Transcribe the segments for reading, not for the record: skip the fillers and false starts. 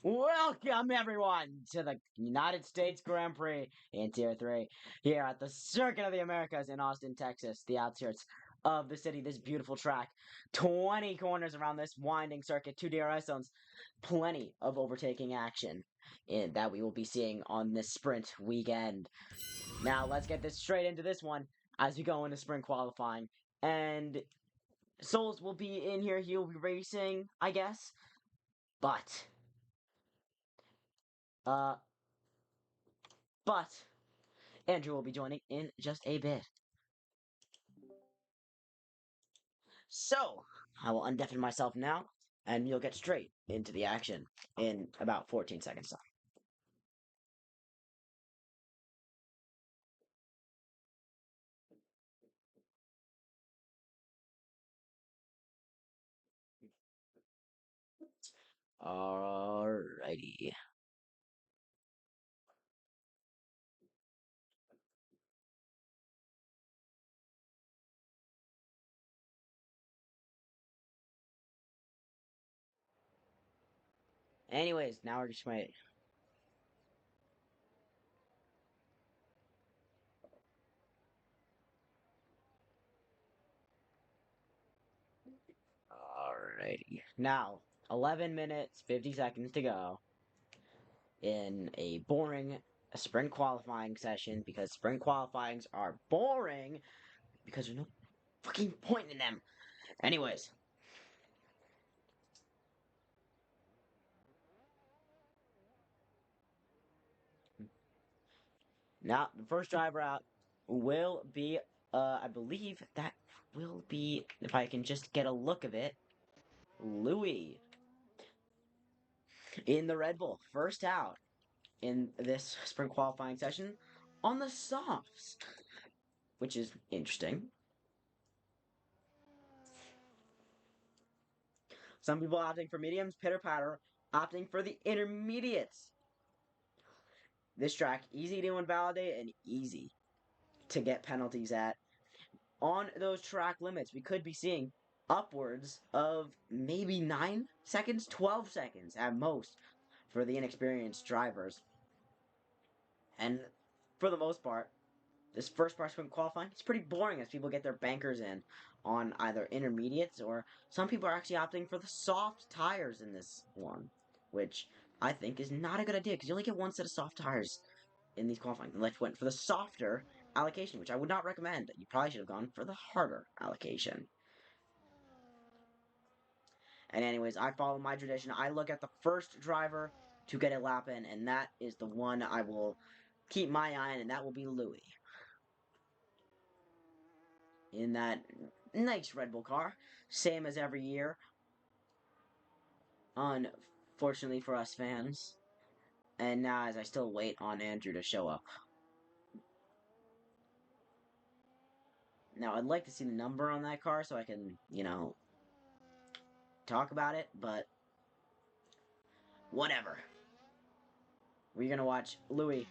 Welcome everyone to the United States Grand Prix in Tier 3 here at the Circuit of the Americas in Austin, Texas, the outskirts of the city. This beautiful track, 20 corners around this winding circuit, 2 DRS zones, plenty of overtaking action that we will be seeing on this sprint weekend. Now let's get this straight into this one as we go into sprint qualifying. And Solz will be in here, he'll be racing, I guess, but... Uh, but Andrew will be joining in just a bit. So, I will undeafen myself now, and you'll get straight into the action in about 14 seconds time. Alrighty. Anyways, now we're just wait. Alrighty. Now, 11 minutes, 50 seconds to go in a boring sprint qualifying session because sprint qualifyings are boring because there's no fucking point in them. Anyways. Now, the first driver out will be, I believe that will be, if I can just get a look of it, Louis in the Red Bull. First out in this sprint qualifying session on the softs, which is interesting. Some people opting for mediums, pitter-patter, opting for the intermediates. This track, easy to invalidate and easy to get penalties at. On those track limits, we could be seeing upwards of maybe 9 seconds, 12 seconds at most for the inexperienced drivers. And for the most part, this first part sprint qualifying is pretty boring as people get their bankers in on either intermediates or some people are actually opting for the soft tires in this one, which I think is not a good idea because you only get one set of soft tires in these qualifying. Let's went for the softer allocation, which I would not recommend. You probably should have gone for the harder allocation. And anyways, I follow my tradition. I look at the first driver to get a lap in, and that is the one I will keep my eye on, and that will be Louis. In that nice Red Bull car, same as every year. Unfortunately for us fans. And now as I still wait on Andrew to show up. Now, I'd like to see the number on that car so I can, talk about it, but whatever. We're gonna watch Louis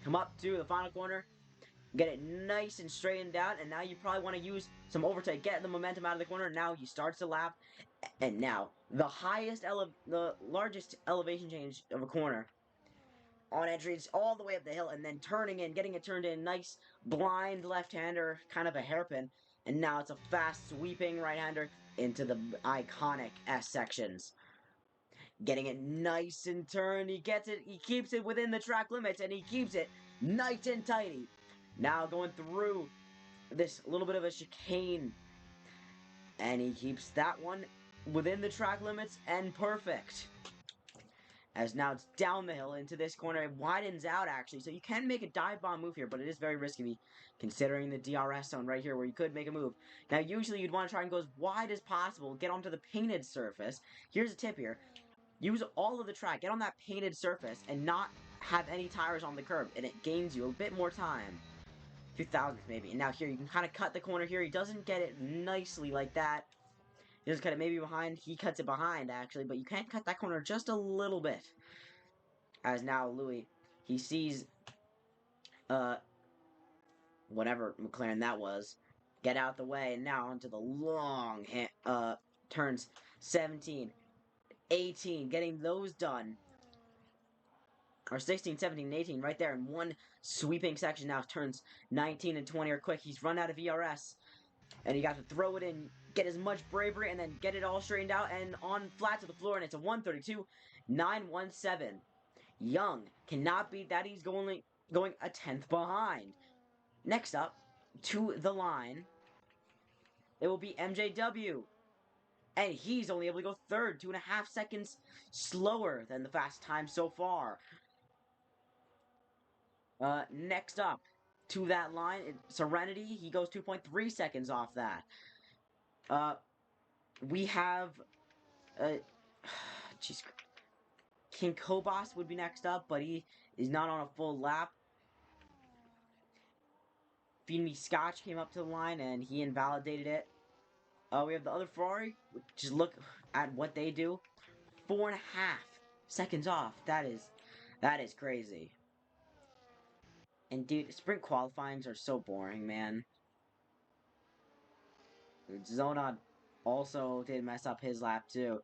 come up to the final corner, get it nice and straightened out, and now you probably want to use some overtake, get the momentum out of the corner. Now he starts the lap, and now the largest elevation change of a corner on entry, it's all the way up the hill, and then turning in, getting it turned in, nice blind left-hander, kind of a hairpin, and now it's a fast sweeping right-hander into the iconic S sections. Getting it nice and turned, he gets it, he keeps it within the track limits, and he keeps it nice and tidy. Now going through this little bit of a chicane, and he keeps that one within the track limits and perfect. As now it's down the hill into this corner. It widens out, actually, so you can make a dive bomb move here, but it is very risky considering the DRS zone right here where you could make a move. Now, usually you'd want to try and go as wide as possible, get onto the painted surface. Here's a tip here. Use all of the track, get on that painted surface, and not have any tires on the curb, and it gains you a bit more time. 2,000th maybe. And now here, you can kind of cut the corner here. He doesn't get it nicely like that. He doesn't cut it maybe behind. He cuts it behind, actually, but you can cut that corner just a little bit. As now Louis, he sees, whatever McLaren that was, get out the way, and now onto the long, turns 17, 18, getting those done or 16, 17, and 18 right there in one sweeping section. Now turns 19 and 20 are quick. He's run out of ERS. And you got to throw it in, get as much bravery, and then get it all straightened out and on flat to the floor. And it's a 132.917. Young cannot beat that. He's going a tenth behind. Next up, to the line, it will be MJW. And he's only able to go third, 2.5 seconds slower than the fast time so far. Next up, to that line, Serenity, he goes 2.3 seconds off that. We have, jeez, King Kobos would be next up, but he is not on a full lap. Feed Me Scotch came up to the line, and he invalidated it. We have the other Ferrari. Just look at what they do. 4.5 seconds off. That is crazy. And dude, sprint qualifyings are so boring, man. Zonod also did mess up his lap too.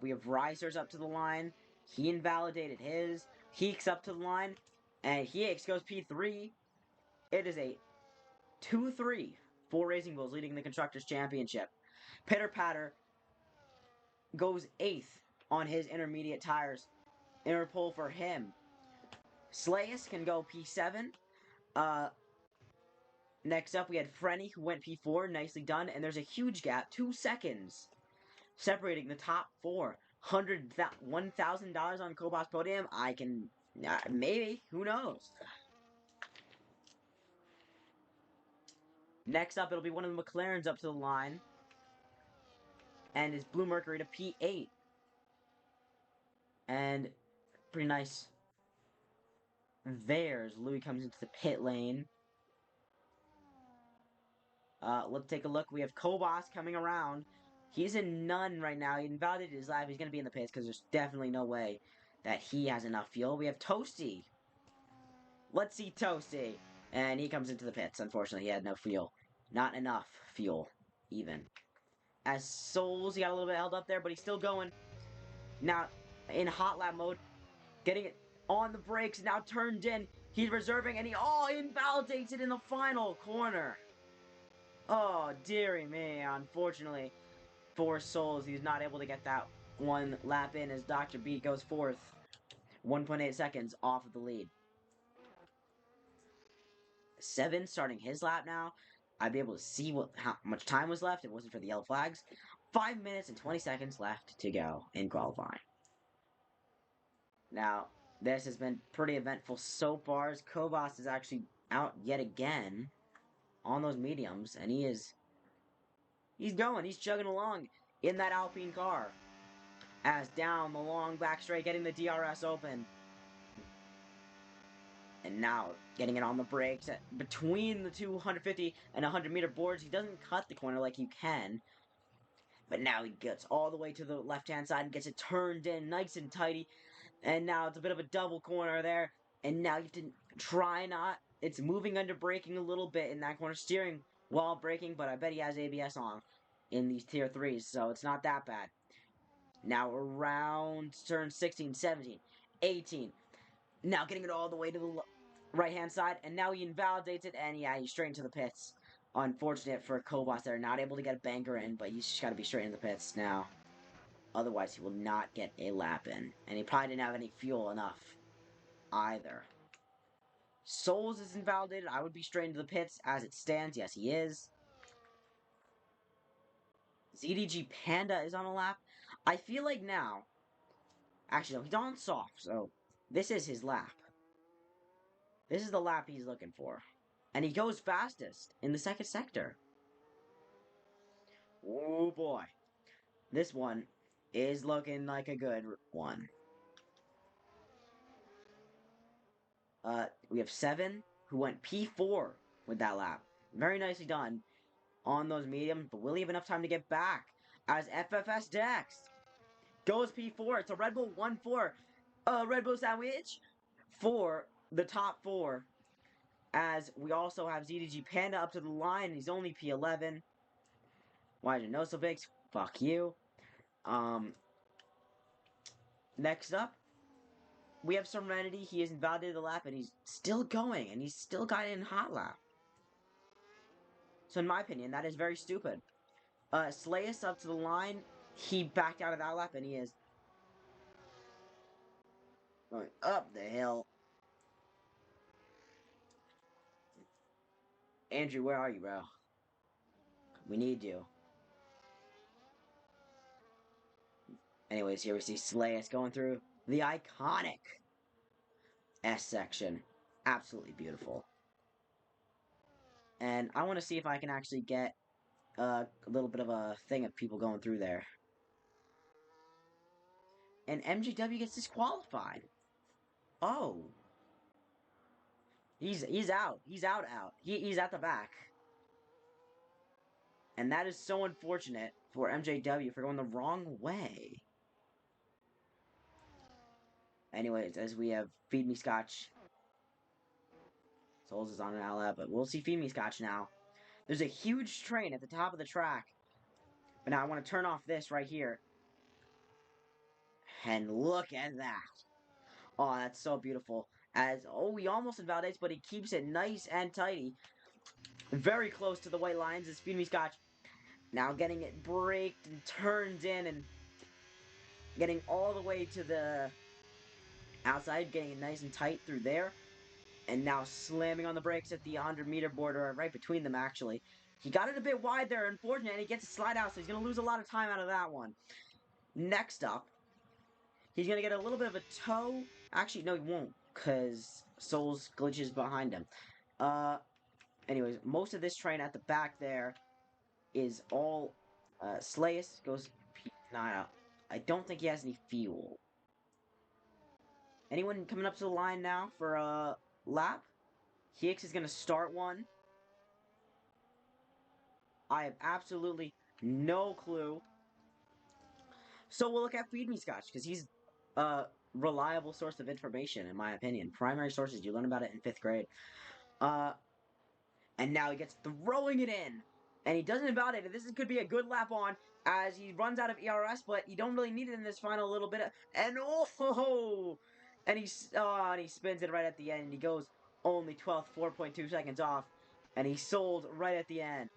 We have Risers up to the line. He invalidated his. Heeks up to the line. And Heeks goes P3. It is a 2-3 for Racing Bulls leading the Constructors' Championship. Pitter Patter goes 8th on his intermediate tires. Interpole for him. Slayus can go P7. Next up, we had Frenny, who went P4. Nicely done. And there's a huge gap, 2 seconds, separating the top 4. $1,000 on Kobos podium. I can... maybe. Who knows? Next up, it'll be one of the McLarens up to the line. And it's Blue Mercury to P8. And pretty nice. There's Louis comes into the pit lane. Let's take a look. We have Kobos coming around. He's in none right now. He invalidated his lap. He's going to be in the pits because there's definitely no way that he has enough fuel. We have Toasty. Let's see Toasty. And he comes into the pits. Unfortunately, he had no fuel. Not enough fuel, even. As Solz, he got a little bit held up there, but he's still going. Now, in hot lap mode, getting it on the brakes, now turned in. He's reserving, and he invalidates it in the final corner. Oh, dearie me. Unfortunately, for Solz, he's not able to get that one lap in as Dr. B goes 4th. 1.8 seconds off of the lead. 7 starting his lap now. I'd be able to see how much time was left. It wasn't for the yellow flags. 5 minutes and 20 seconds left to go in qualifying. Now, this has been pretty eventful so far, as Kobos is actually out yet again on those mediums, and he's chugging along in that Alpine car. As down the long back straight, getting the DRS open. And now, getting it on the brakes between the 250 and 100 meter boards. He doesn't cut the corner like you can. But now he gets all the way to the left-hand side and gets it turned in nice and tidy. And now it's a bit of a double corner there. And now you have to try not... It's moving under braking a little bit in that corner. Steering while braking, but I bet he has ABS on in these tier 3s. So it's not that bad. Now around turn 16, 17, 18. Now getting it all the way to the right-hand side. And now he invalidates it. And yeah, he's straight into the pits. Unfortunate for Kobos there. Not able to get a banker in. But he's just got to be straight in the pits now. Otherwise, he will not get a lap in. And he probably didn't have any fuel enough either. Solz is invalidated. I would be straight into the pits as it stands. Yes, he is. ZDG Panda is on a lap. I feel like now... Actually, no, he's on soft, so this is his lap. This is the lap he's looking for. And he goes fastest in the second sector. Oh boy. This one is looking like a good one. We have 7 who went P4 with that lap. Very nicely done on those mediums, but will he have enough time to get back? As FFS Dex goes P4. It's a Red Bull 1-4. Red Bull sandwich for the top 4. As we also have ZDG Panda up to the line. He's only P11. Why did you know so big? Fuck you. Next up, we have Serenity. He has invalidated the lap, and he's still going, and he's still got it in hot lap. So in my opinion, that is very stupid. Slayus up to the line. He backed out of that lap, and he is going up the hill. Andrew, where are you, bro? We need you. Anyways, here we see Slayus going through the iconic S section. Absolutely beautiful. And I want to see if I can actually get a little bit of a thing of people going through there. And MJW gets disqualified. Oh. He's out. He's out. He's at the back. And that is so unfortunate for MJW for going the wrong way. Anyways, as we have Feed Me Scotch. Solz is on an outlet, but we'll see Feed Me Scotch now. There's a huge train at the top of the track. But now I want to turn off this right here. And look at that. Oh, that's so beautiful. He almost invalidates, but he keeps it nice and tidy. Very close to the white lines is Feed Me Scotch. Now getting it braked and turned in and getting all the way to the outside, getting it nice and tight through there. And now slamming on the brakes at the 100-meter border, right between them, actually. He got it a bit wide there, unfortunately, and he gets a slide out, so he's going to lose a lot of time out of that one. Next up, he's going to get a little bit of a toe. Actually, no, he won't, because Solz glitches behind him. Anyways, most of this train at the back there is all Slayus goes P9 out. I don't think he has any fuel. Anyone coming up to the line now for a lap? Hix is going to start one. I have absolutely no clue. So we'll look at Feed Me Scotch, because he's a reliable source of information, in my opinion. Primary sources, you learn about it in 5th grade. And now he gets throwing it in. And he doesn't invalidate it. This could be a good lap on as he runs out of ERS, but you don't really need it in this final little bit. And oh! And he spins it right at the end. And he goes only 12th, 4.2 seconds off. And he sold right at the end.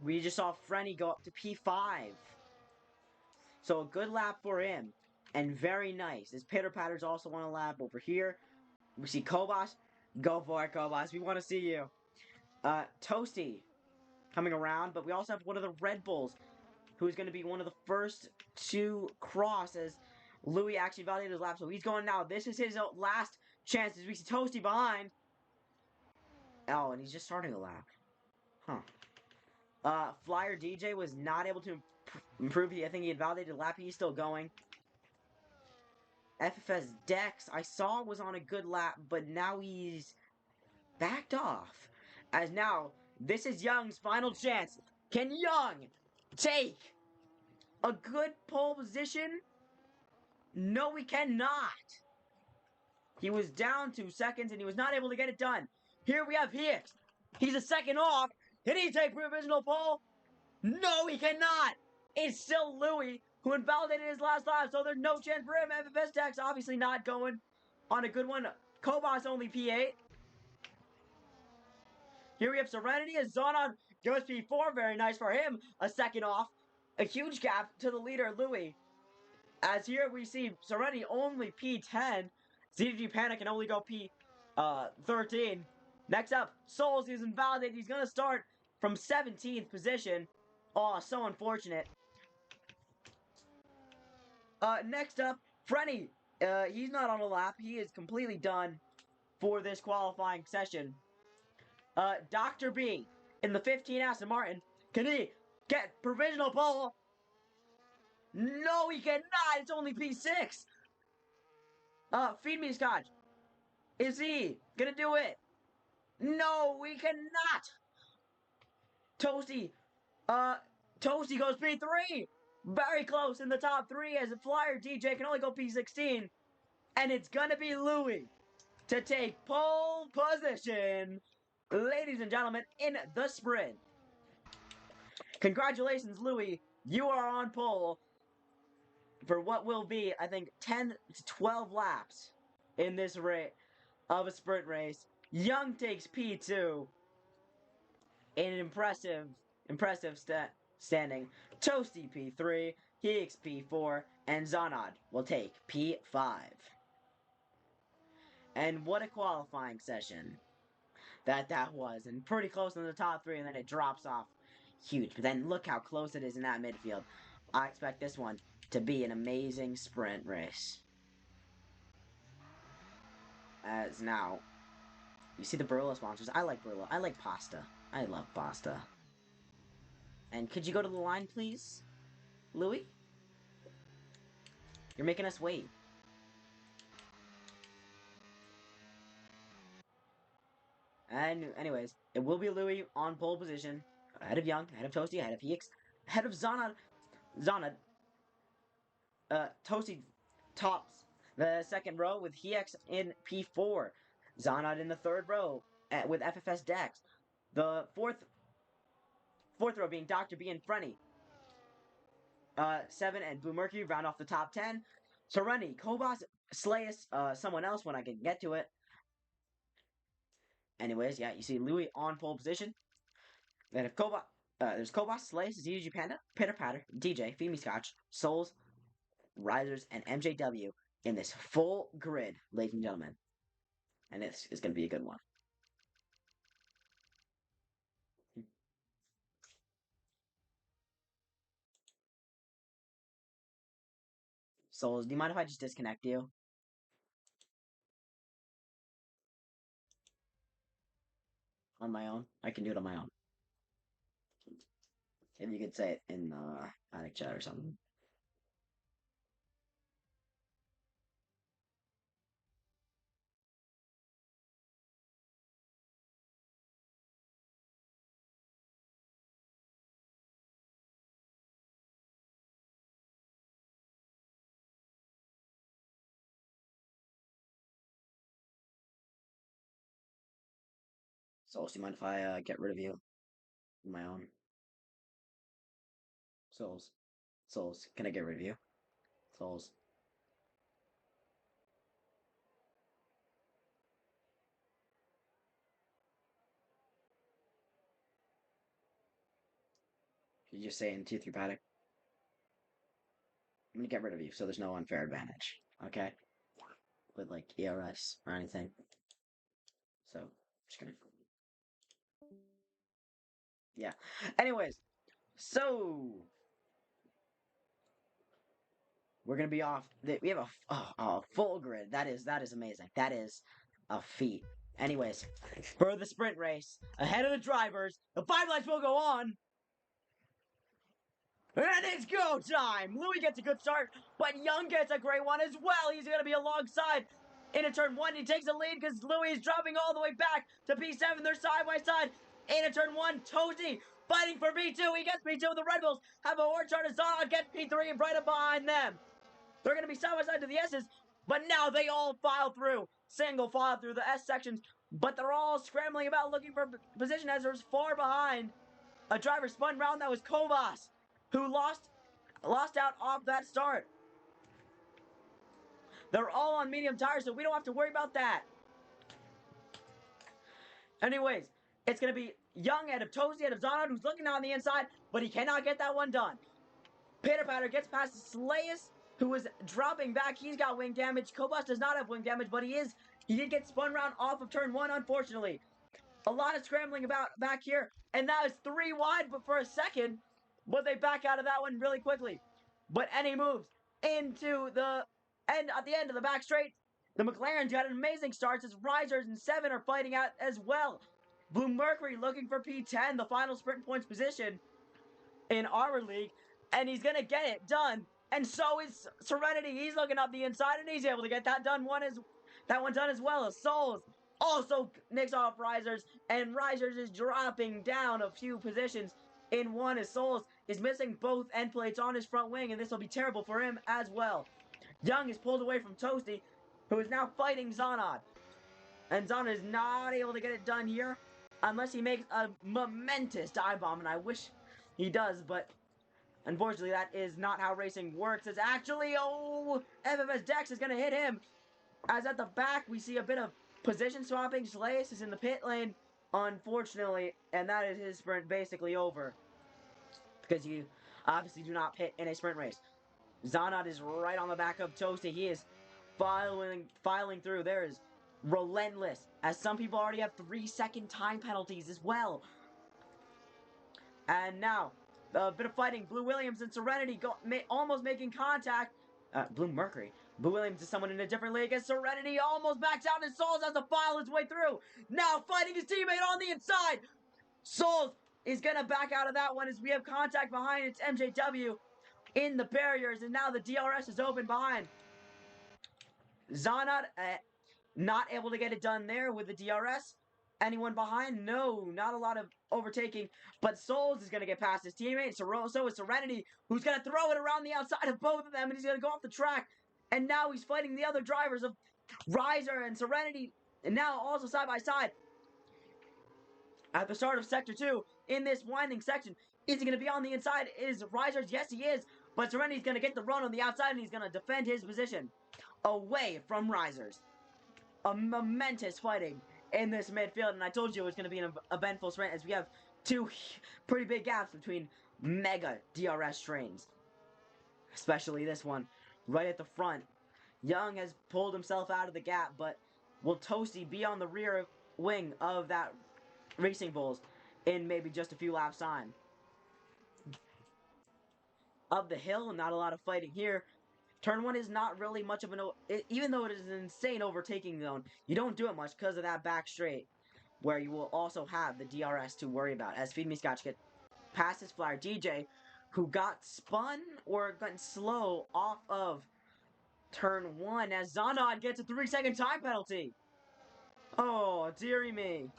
We just saw Frenny go up to P5. So a good lap for him. And very nice. His pitter-patters also want a lap over here. We see Kobas. Go for it, Kobas. We want to see you. Toasty coming around. But we also have one of the Red Bulls, who's going to be one of the first to cross as Louis actually validated his lap. So he's going now. This is his last chance as we see Toasty behind. Oh, and he's just starting a lap. Huh. Flyer DJ was not able to improve. I think he invalidated lap. He's still going. FFS Dex, I saw was on a good lap, but now he's backed off. As now, this is Young's final chance. Can Young take a good pole position? No, he cannot. He was down 2 seconds, and he was not able to get it done. Here we have Hix. He's a second off. Can he take provisional pole? No, he cannot. It's still Louis who invalidated his last lap, so there's no chance for him. FFS Dex obviously not going on a good one. Kobas only P8. Here we have Serenity as Zonon goes P4. Very nice for him. A second off. A huge gap to the leader, Louis. As here we see Serenity only P10. ZDG Panic can only go P13. Next up, Solz is invalidated. He's going to start from 17th position. Oh, so unfortunate. Next up, Frenny. He's not on a lap. He is completely done for this qualifying session. Dr. B in the 15 Aston Martin. Can he get provisional pole? No, he cannot. It's only P6. Feed Me Scotch. Is he gonna do it? No, we cannot. Toasty. Toasty goes P3. Very close in the top 3 as a Flyer DJ can only go P16. And it's gonna be Louis to take pole position, ladies and gentlemen, in the sprint. Congratulations, Louis. You are on pole. for what will be, I think, 10 to 12 laps in this race of a sprint race. Young takes P2 in an impressive standing. Toasty P3, Higgs P4, and Zanad will take P5. And what a qualifying session that was, and pretty close in the top three, and then it drops off huge. But then look how close it is in that midfield. I expect this one to be an amazing sprint race. As now, you see the Barilla sponsors. I like Barilla. I like pasta. I love pasta. And could you go to the line, please, Louis? You're making us wait. And anyways, it will be Louis on pole position, ahead of Young, ahead of Toasty, ahead of Hix, ahead of Zanad. Toasty tops the second row with Hix in P4. Zanad in the third row with FFS Dex. The fourth row being Dr. B and Frenny. 7 and Blue Mercury round off the top 10. Serenity, Kobas, Slayus, someone else when I can get to it. Anyways, yeah, you see Louis on pole position. Then if Kobas, there's Kobas, Slayus, ZG Panda, Pitter Patter, DJ, Femi Scotch, Solz, Risers, and MJW in this full grid, ladies and gentlemen. And this is going to be a good one. Solz, do you mind if I just disconnect you? On my own? I can do it on my own. If you could say it in Panic Chat or something. Solz, do you mind if I get rid of you on my own? Solz. Solz, can I get rid of you? Solz. You just say in tier 3 paddock. I'm gonna get rid of you so there's no unfair advantage. Okay? With like ERS or anything. So, just gonna. Yeah. Anyways, so. We're gonna be off. We have a full grid. That is amazing. That is a feat. Anyways, for the sprint race, ahead of the drivers, the 5 laps will go on. And it's go time! Louis gets a good start, but Young gets a great one as well. He's going to be alongside into turn 1. He takes the lead because Louis is dropping all the way back to P7. They're side by side into turn 1. Toasty fighting for P2. He gets P2. The Red Bulls have a war chart as Zod gets P3 and right up behind them. They're going to be side by side to the S's, but now they all file through. Single file through the S sections, but they're all scrambling about looking for position as there's far behind. A driver spun round that was Kovas, who lost out off that start. They're all on medium tires, so we don't have to worry about that. Anyways, it's going to be Young out of Toasty out of Zonod, who's looking on the inside, but he cannot get that one done. Pitter Patter gets past Slayus, who is dropping back. He's got wing damage. Kobas does not have wing damage, but he did get spun round off of turn 1, unfortunately. A lot of scrambling about back here, and that is 3 wide but for a second, but they back out of that one really quickly. But any moves into the end at the end of the back straight. The McLaren's got an amazing start as Risers and 7 are fighting out as well. Blue Mercury looking for P10, the final sprint points position in our league, and he's gonna get it done. And so is Serenity. He's looking up the inside, and he's able to get that done. That one done as well as Solz also nicks off Risers, and Risers is dropping down a few positions in one as Solz is missing both end plates on his front wing, and this will be terrible for him as well. Young is pulled away from Toasty, who is now fighting Zonod. And Zonod is not able to get it done here unless he makes a momentous dive bomb, and I wish he does, but Unfortunately, that is not how racing works. It's actually, oh, FFS Dex is going to hit him. As at the back, we see a bit of position swapping. Schlace is in the pit lane, unfortunately, and that is his sprint basically over. Because you obviously do not pit in a sprint race. Zanot is right on the back of Toasty. He is filing through. There is relentless, as some people already have 3-second time penalties as well. And now, a bit of fighting. Blue Williams and Serenity almost making contact. Blue Mercury. Blue Williams is someone in a different league, and Serenity almost backs out, and Solz has to file his way through. Now fighting his teammate on the inside. Solz is going to back out of that one as we have contact behind. It's MJW in the barriers, and now the DRS is open behind. Zanot not able to get it done there with the DRS. Anyone behind? No, not a lot of overtaking. But Solz is going to get past his teammate. So is Serenity, who's going to throw it around the outside of both of them, and he's going to go off the track. And now he's fighting the other drivers of Riser and Serenity, and now also side by side. At the start of Sector 2, in this winding section, is he going to be on the inside? Is Riser's? Yes, he is. But Serenity's going to get the run on the outside, and he's going to defend his position away from Risers. A momentous fighting in this midfield, and I told you it was going to be an eventful sprint as we have two pretty big gaps between mega DRS trains. Especially this one, right at the front. Young has pulled himself out of the gap, but will Toasty be on the rear wing of that Racing Bulls in maybe just a few laps time? Up the hill, not a lot of fighting here. Turn 1 is not really much of an... Even though it is an insane overtaking zone, you don't do it much because of that back straight, where you will also have the DRS to worry about. As Feed Me Scotch gets past his flyer DJ, who got spun or gotten slow off of Turn 1, as Zanod gets a 3-second time penalty. Oh, dearie me.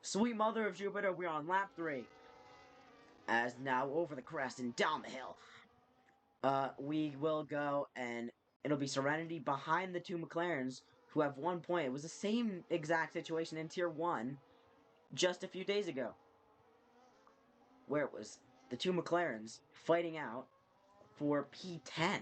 Sweet mother of Jupiter, we're on lap 3. As now over the crest and down the hill. We will go, and it'll be Serenity behind the two McLarens who have 1 point. It was the same exact situation in Tier 1 just a few days ago, where it was the two McLarens fighting out for P10.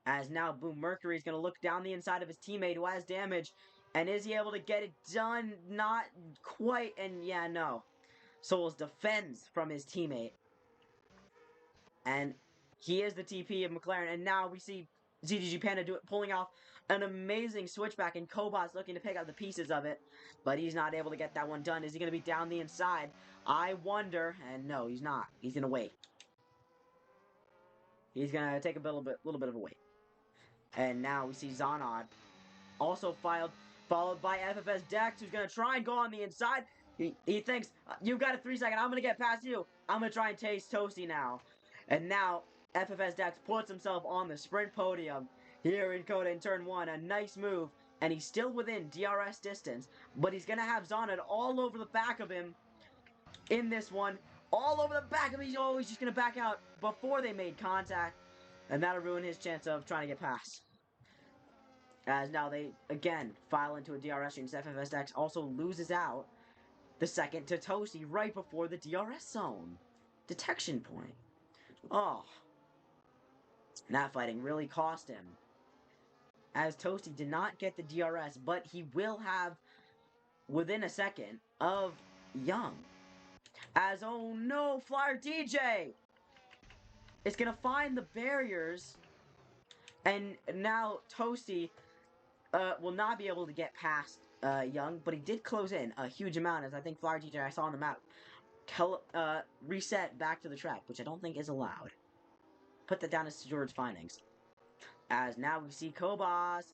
As now Boom Mercury is going to look down the inside of his teammate who has damage, and is he able to get it done? Not quite, and yeah, no. Solz defends from his teammate. And he is the TP of McLaren. And now we see ZDG Panda pulling off an amazing switchback. And Cobot's looking to pick up the pieces of it. But he's not able to get that one done. Is he going to be down the inside? I wonder. And no, he's not. He's going to wait. He's going to take a little bit of a wait. And now we see Zanod also followed by FFS Dex, who's going to try and go on the inside. He thinks, you've got a 3-second. I'm going to get past you. I'm going to try and taste Toasty now. And now, FFS Dex puts himself on the sprint podium here in COTA in Turn 1. A nice move, and he's still within DRS distance, but he's going to have Zoned all over the back of him in this one. All over the back of him. He's always just going to back out before they made contact, and that'll ruin his chance of trying to get past. As now they, again, file into a DRS range. FFS Dex also loses out the second to Toasty right before the DRS zone. Detection point. Oh, that fighting really cost him. As Toasty did not get the DRS, but he will have within a second of Young. As, oh no, Flyer DJ is going to find the barriers. And now Toasty will not be able to get past Young, but he did close in a huge amount, as I think Flyer DJ, I saw on the map, reset back to the track, which I don't think is allowed. Put that down as George's findings. As now we see Kobas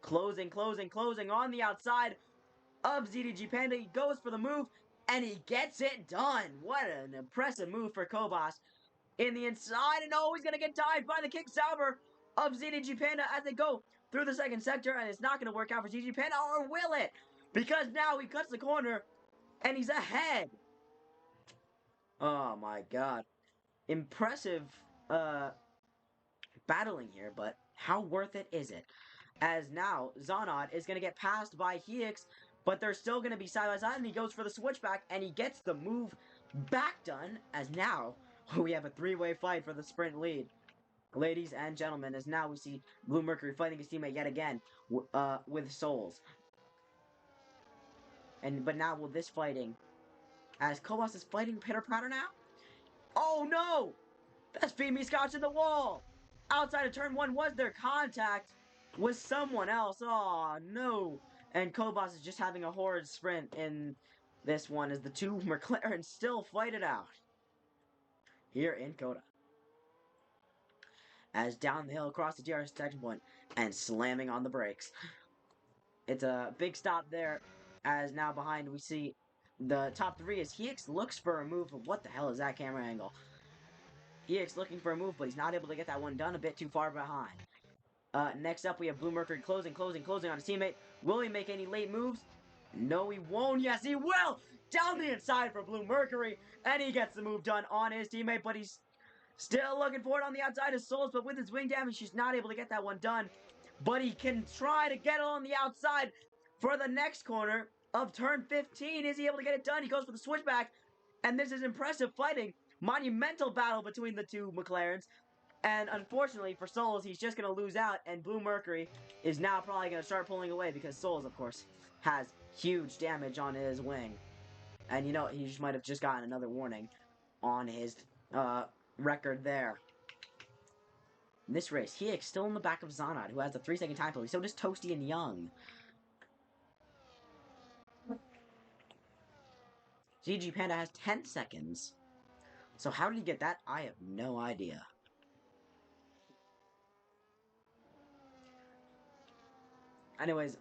closing on the outside of ZDG Panda. He goes for the move, and he gets it done. What an impressive move for Kobas in the inside, and oh, he's going to get tied by the kick Sauber of ZDG Panda as they go through the second sector, and it's not going to work out for ZDG Panda, or will it? Because now he cuts the corner, and he's ahead. Oh my god. Impressive battling here, but how worth it is it? As now, Zanod is going to get passed by Heix, but they're still going to be side by side, and he goes for the switchback, and he gets the move back done, as now we have a three-way fight for the sprint lead. Ladies and gentlemen, as now we see Blue Mercury fighting his teammate yet again with Solz. But now will this fighting, as Kobos is fighting pitter-patter now? Oh no! That's Feed Me Scotch in the wall! Outside of turn 1 was their contact with someone else. Oh no! And Kobos is just having a horrid sprint in this one as the two McLarens still fight it out. Here in COTA. As down the hill across the DRS section point and slamming on the brakes. It's a big stop there, as now behind we see the top 3 as Hex looks for a move. What the hell is that camera angle? Hex looking for a move, but he's not able to get that one done, a bit too far behind. Next up, we have Blue Mercury closing on his teammate. Will he make any late moves? No, he won't. Yes, he will! Down the inside for Blue Mercury, and he gets the move done on his teammate, but he's still looking for it on the outside of Solz, but with his wing damage, he's not able to get that one done. But he can try to get it on the outside for the next corner of turn 15. Is he able to get it done? He goes for the switchback, and this is impressive fighting. Monumental battle between the two McLarens. And unfortunately for Solz, he's just going to lose out, and Blue Mercury is now probably going to start pulling away because Solz, of course, has huge damage on his wing. And you know, he just might have just gotten another warning on his record there. In this race, Hex still in the back of Zanad, who has a 3-second time penalty. So does Toasty and Young. GG Panda has 10 seconds. So how did he get that? I have no idea. Anyways,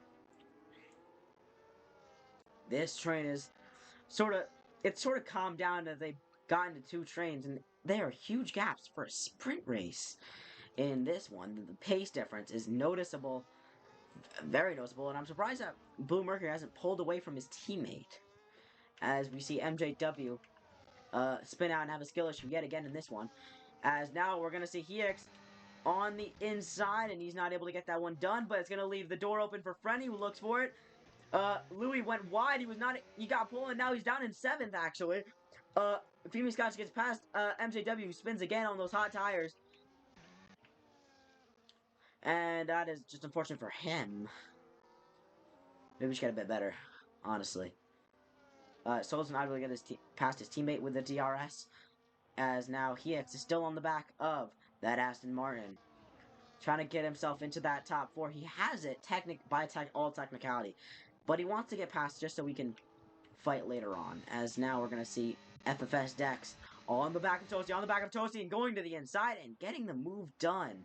this train is sort of calmed down as they got into 2 trains, and there are huge gaps for a sprint race. In this one, the pace difference is noticeable, very noticeable, and I'm surprised that Blue Mercury hasn't pulled away from his teammate. As we see MJW spin out and have a skill issue yet again in this one. As now we're going to see Hex on the inside, and he's not able to get that one done, but it's going to leave the door open for Frenny, who looks for it. Louis went wide, he got pulled, and now he's down in 7th, actually. Feed Me Scotch gets past MJW, who spins again on those hot tires. And that is just unfortunate for him. Maybe we should get a bit better, honestly. Solz not able to get past his teammate with the DRS, as now Hex is still on the back of that Aston Martin, trying to get himself into that top 4. He has it by all technicality, but he wants to get past just so we can fight later on. As now we're going to see FFS Dex on the back of Toasty, and going to the inside and getting the move done.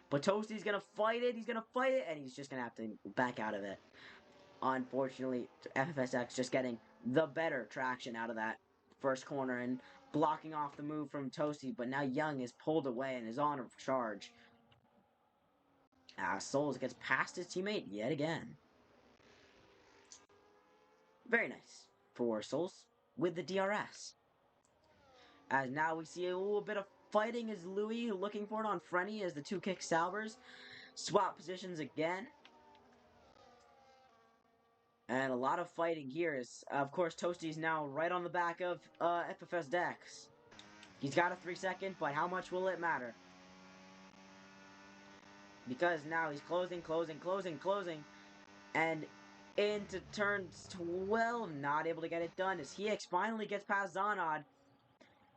But Toasty's going to fight it, and he's just going to have to back out of it. Unfortunately, FFSX just getting the better traction out of that first corner and blocking off the move from Toasty, but now Young is pulled away and is on a charge. Solz gets past his teammate yet again. Very nice for Solz with the DRS. As now we see a little bit of fighting as Louis looking for it on Frenny as the 2 kick Salvers swap positions again. And a lot of fighting here is, of course, Toasty's now right on the back of FFS Dex. He's got a 3-second, but how much will it matter? Because now he's closing, and into turns 12, not able to get it done as Hex finally gets past Zanad.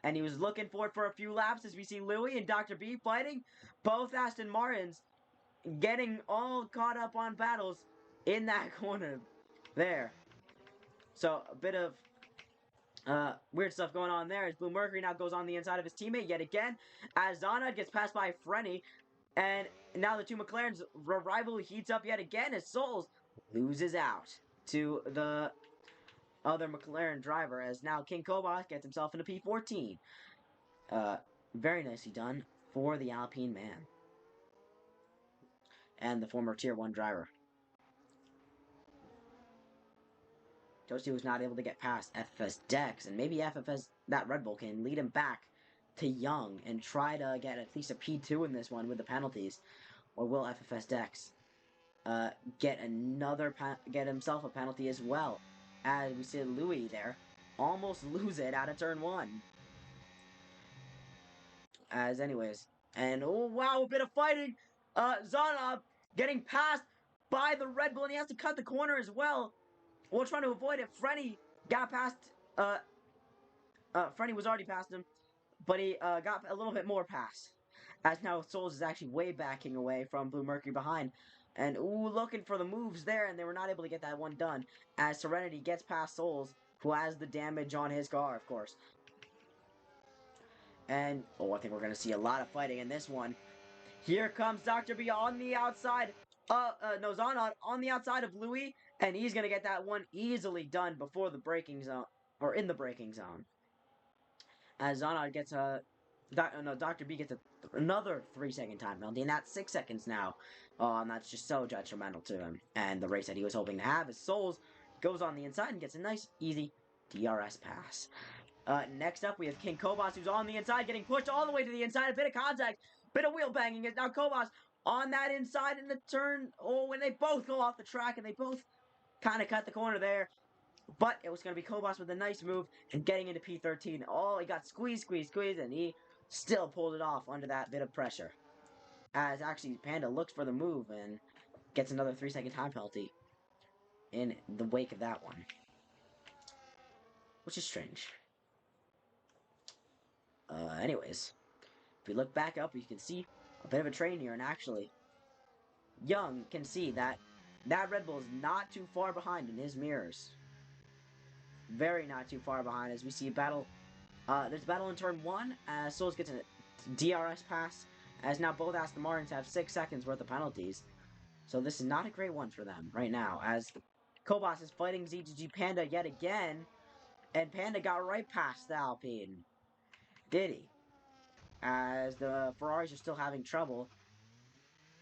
And he was looking for it for a few laps as we see Louis and Dr. B fighting. Both Aston Martins getting all caught up on battles in that corner there. So, a bit of weird stuff going on there as Blue Mercury now goes on the inside of his teammate yet again. As Zanad gets passed by Frenny. And now the 2 McLarens' rivalry heats up yet again as Solz loses out to the other McLaren driver, as now King Kobos gets himself into P14. Very nicely done for the Alpine man. And the former Tier 1 driver. Toasty was not able to get past FFS Dex, and maybe that Red Bull can lead him back to Young and try to get at least a P2 in this one with the penalties. Or will FFS Dex uh, get himself a penalty as well. As we see Louis there almost lose it out of turn 1. As anyways, and oh wow, a bit of fighting. Zana getting passed by the Red Bull, and he has to cut the corner as well. While trying to avoid it, Frenny got past. Frenny was already past him, but he got a little bit more pass. As now Solz is actually way backing away from Blue Mercury behind. And ooh, looking for the moves there, and they were not able to get that one done. As Serenity gets past Solz, who has the damage on his car, of course. And, oh, I think we're going to see a lot of fighting in this one. Here comes Dr. B on the outside. No, Zonod on the outside of Louis, and he's going to get that one easily done before the braking zone, or in the braking zone. As Zonod gets Dr. B gets another 3-second time penalty, and that's 6 seconds now. And that's just so detrimental to him. And the race that he was hoping to have is Solz goes on the inside and gets a nice, easy DRS pass. Next up, we have King Kobas, who's on the inside, getting pushed all the way to the inside. A bit of contact, bit of wheel banging. Is now Kobas on that inside in the turn. Oh, when they both go off the track, and they both kind of cut the corner there. But it was going to be Kobas with a nice move and getting into P13. Oh, he got squeezed, and he still pulled it off under that bit of pressure. As actually, Panda looks for the move and gets another 3-second time penalty in the wake of that one. Which is strange. Anyways, if we look back up, you can see a bit of a train here, and actually, Young can see that Red Bull is not too far behind in his mirrors. Very not too far behind, as we see a battle. There's a battle in turn 1, as Solz gets a DRS pass, as now both Aston Martins have 6 seconds worth of penalties. So this is not a great one for them right now, as Kobas is fighting ZGG Panda yet again, and Panda got right past the Alpine. Did he? As the Ferraris are still having trouble.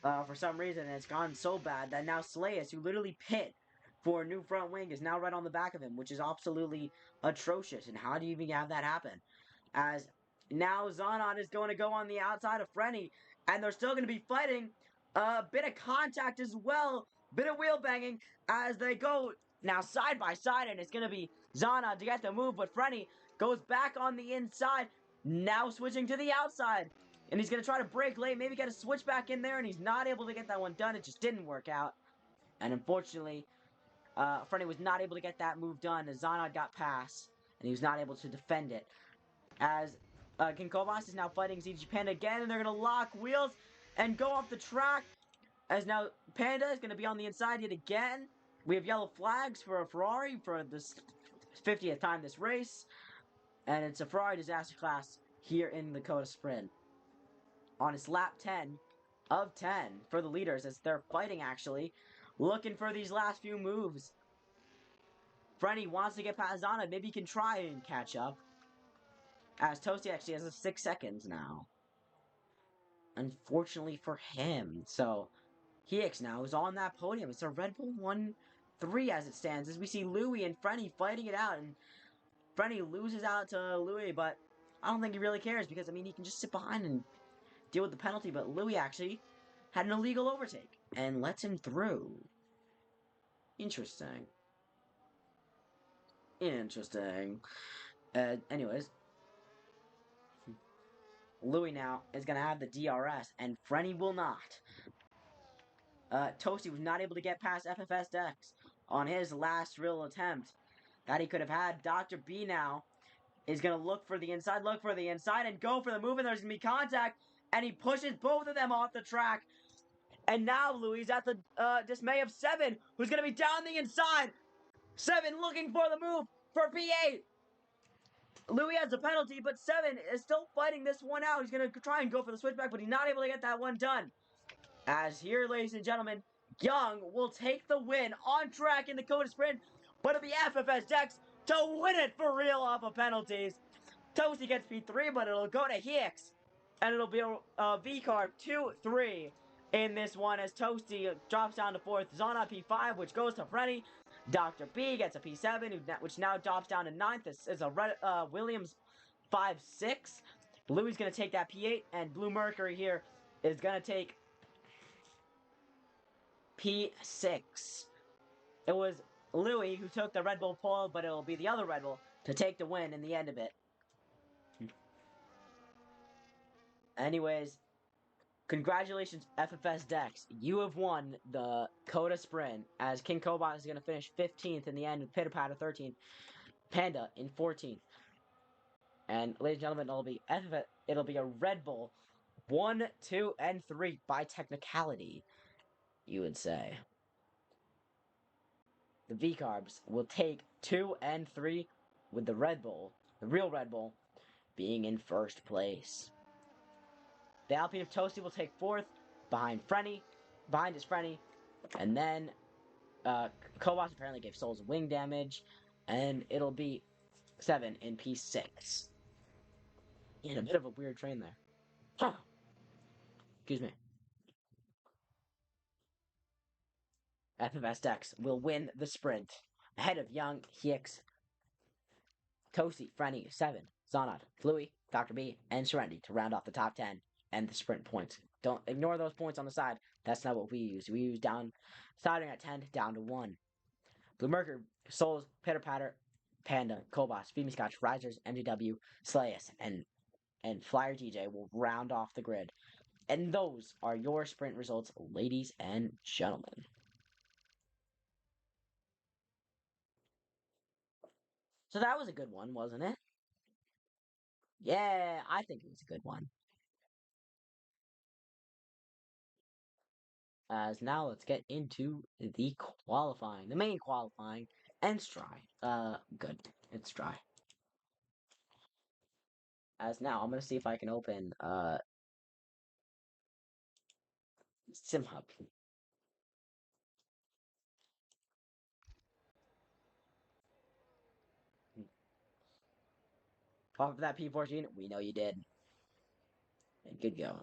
For some reason, and it's gone so bad that now Slayus, who literally pit for a new front wing, is now right on the back of him, which is absolutely atrocious. And how do you even have that happen? As now Zonon is going to go on the outside of Frenny, and they're still going to be fighting. A bit of contact as well, bit of wheel banging as they go now side by side, and it's going to be Zana to get the move, but Frenny goes back on the inside, now switching to the outside. And he's going to try to break late, maybe get a switch back in there, and he's not able to get that one done. It just didn't work out. And unfortunately, Freddy was not able to get that move done as Zonod got past, and he was not able to defend it. As King Kobas is now fighting ZG Panda again, and they're going to lock wheels and go off the track. As now Panda is going to be on the inside yet again. We have yellow flags for a Ferrari for this 50th time this race. And it's a Ferrari disaster class here in the COTA Sprint. On its lap 10 of 10 for the leaders as they're fighting, actually, looking for these last few moves. Frenny wants to get past Zana. Maybe he can try and catch up. As Toasty actually has 6 seconds now. Unfortunately for him. So, Hix now is on that podium. It's a Red Bull 1-3 as it stands. As we see Louis and Frenny fighting it out. And Frenny loses out to Louis, but I don't think he really cares because, I mean, he can just sit behind and deal with the penalty, but Louis actually had an illegal overtake and lets him through. Interesting. Anyways, Louis now is going to have the DRS, and Frenny will not. Toasty was not able to get past FFS Dex on his last real attempt that he could have had. Dr. B now is going to look for the inside, and go for the move, and there's going to be contact, and he pushes both of them off the track. And now Louis is at the dismay of 7, who's going to be down the inside. 7 looking for the move for P8. Louis has a penalty, but 7 is still fighting this one out. He's going to try and go for the switchback, but he's not able to get that one done. As here, ladies and gentlemen, Young will take the win on track in the COTA Sprint, but it'll be FFS Dex to win it for real off of penalties. Toasty gets P3, but it'll go to Hicks, and it'll be a V-Carb 2-3 in this one as Toasty drops down to 4th. Zana P5, which goes to Freddy. Dr. B gets a P7, which now drops down to 9th. This is a Williams 5-6. Louis going to take that P8, and Blue Mercury here is going to take P6. It was Louis who took the Red Bull pole, but it'll be the other Red Bull to take the win in the end of it. Anyways, congratulations, FFS Dex. You have won the COTA Sprint, as King Cobot is going to finish 15th in the end with Pitter Patter 13th, Panda in 14th. And ladies and gentlemen, it'll be a Red Bull 1, 2, and 3 by technicality, you would say. The V-Carbs will take 2 and 3 with the Red Bull, the real Red Bull, being in first place. The Alpine of Toasty will take 4th, behind his Frenny, and then Kobos apparently gave Solz wing damage, and it'll be 7 in P6. In a bit of a weird train there. Excuse me. FFS Dex will win the sprint, ahead of Young, Hicks, Toasty, Frenny, 7, Zonot, Fluey, Dr. B, and Serenity to round off the top 10 and the sprint points. Don't ignore those points on the side. That's not what we use. We use down, starting at 10, down to 1. Blue Mercury, Solz, Pitter Patter, Panda, Kobos, Feed Me Scotch, Risers, MGW, Slayus, and Flyer DJ will round off the grid. And those are your sprint results, ladies and gentlemen. So that was a good one, wasn't it? Yeah, I think it was a good one. As now let's get into the qualifying, the main qualifying, and it's dry. Good, it's dry. As now I'm gonna see if I can open SimHub. Off of that P14, we know you did. And good go.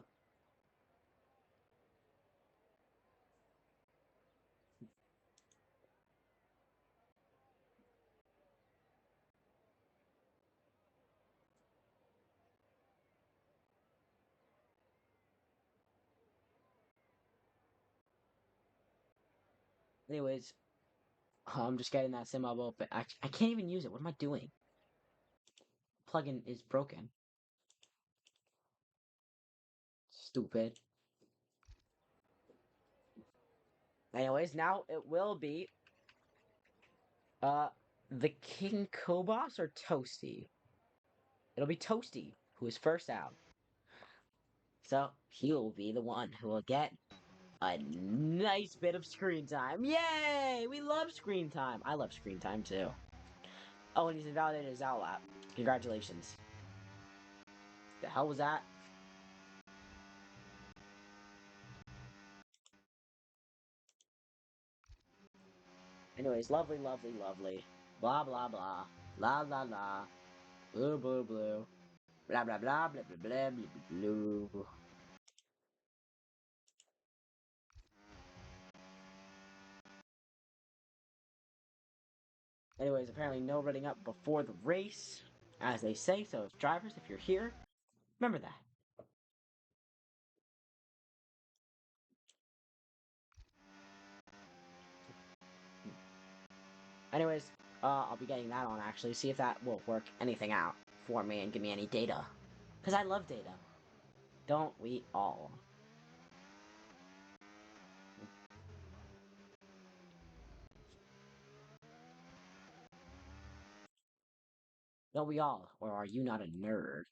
Anyways, I'm just getting that SimHub open. I can't even use it. What am I doing? Plugin is broken. Stupid. Anyways, now it will be the King Kobos or Toasty? It'll be Toasty, who is first out. So he will be the one who will get a nice bit of screen time. Yay! We love screen time. I love screen time too. Oh, and he's invalidated his outlap. Congratulations. The hell was that? Anyways, lovely, lovely, lovely. Blah, blah, blah. La, la, la. Blue, blue, blue. Blah, blah, blah, blah, blah, blah, blah, blue. Anyways, apparently no running up before the race, as they say. So, drivers, if you're here, remember that. Anyways, I'll be getting that on actually, see if that will work anything out for me and give me any data. Because I love data. Don't we all? Don't we all? Or are you not a nerd?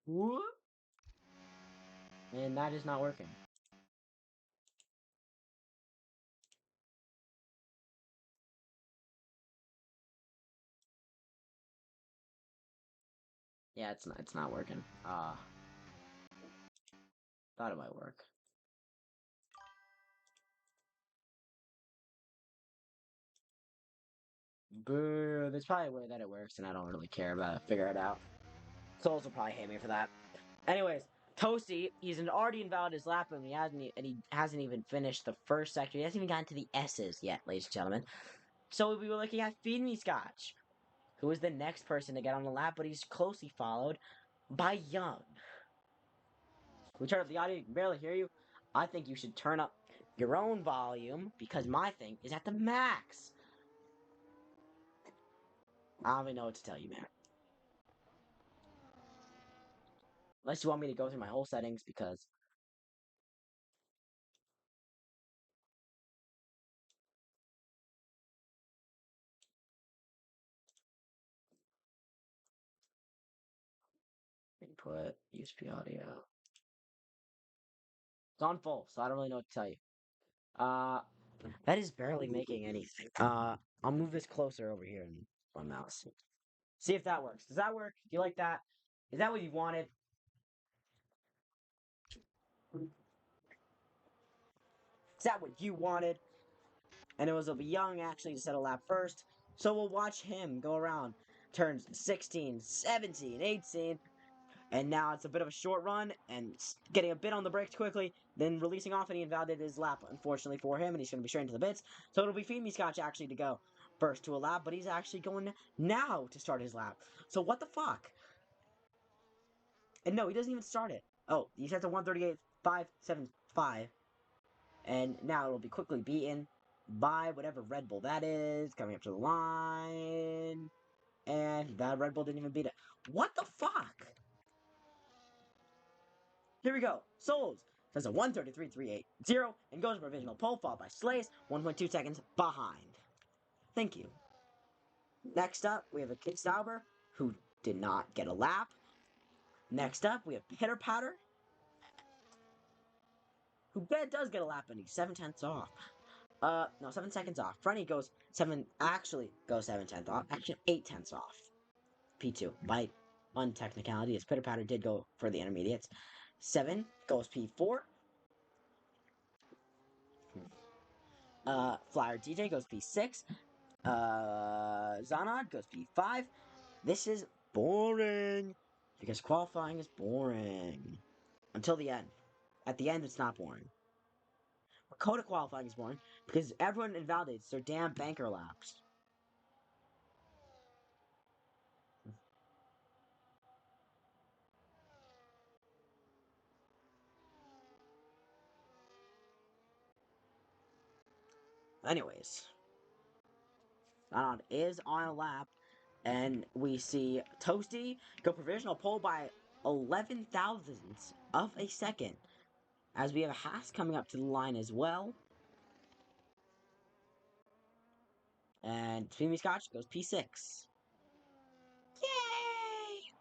Whoop! And that is not working. Yeah, it's not working. Thought it might work. Boo, there's probably a way that it works and I don't really care about it. Figure it out. Souls will probably hate me for that. Anyways, Toasty, he's already invalidated his lap and he hasn't even finished the first sector. He hasn't even gotten to the S's yet, ladies and gentlemen. So we were looking at Feed Me Scotch, who is the next person to get on the lap, but he's closely followed by Young. Can we turn up the audio? You can barely hear you. I think you should turn up your own volume because my thing is at the max. I don't even know what to tell you, man. Unless you want me to go through my whole settings because input, USB audio. It's on full, so I don't really know what to tell you. Uh, that is barely making anything. I'll move this closer over here in my mouse. See if that works. Does that work? Do you like that? Is that what you wanted? Is that what you wanted? And it was of Young actually to set a lap first. So we'll watch him go around. Turns 16, 17, 18. And now it's a bit of a short run and getting a bit on the brakes quickly, then releasing off and he invalidated his lap, unfortunately for him, and he's going to be straight into the bits. So it'll be Feed Me Scotch actually to go first to a lap, but he's actually going now to start his lap. So what the fuck? And no, he doesn't even start it. Oh, he sets a 138.575. And now it'll be quickly beaten by whatever Red Bull that is, coming up to the line. And that Red Bull didn't even beat it. What the fuck? Here we go. Solz does a 133.380 and goes to provisional pole, followed by Slays, 1.2 seconds behind. Thank you. Next up, we have a Kid Sauber, who did not get a lap. Next up, we have Pitter Patter, who does get a lap, and he's 7/10 off. No, 7 seconds off. Frenny goes 7/10 off. Actually, 8/10 off. P2 by one technicality, as Pitter Patter did go for the intermediates. 7 goes P4. Flyer DJ goes P6. Zanod goes P5. This is boring because qualifying is boring until the end. At the end, it's not boring. But COTA qualifying is boring because everyone invalidates their damn banker laps. Anyways, Zanod is on a lap, and we see Toasty go provisional pole by 11 thousandths of a second, as we have a Haas coming up to the line as well. And Femi Scotch goes P6. Yay!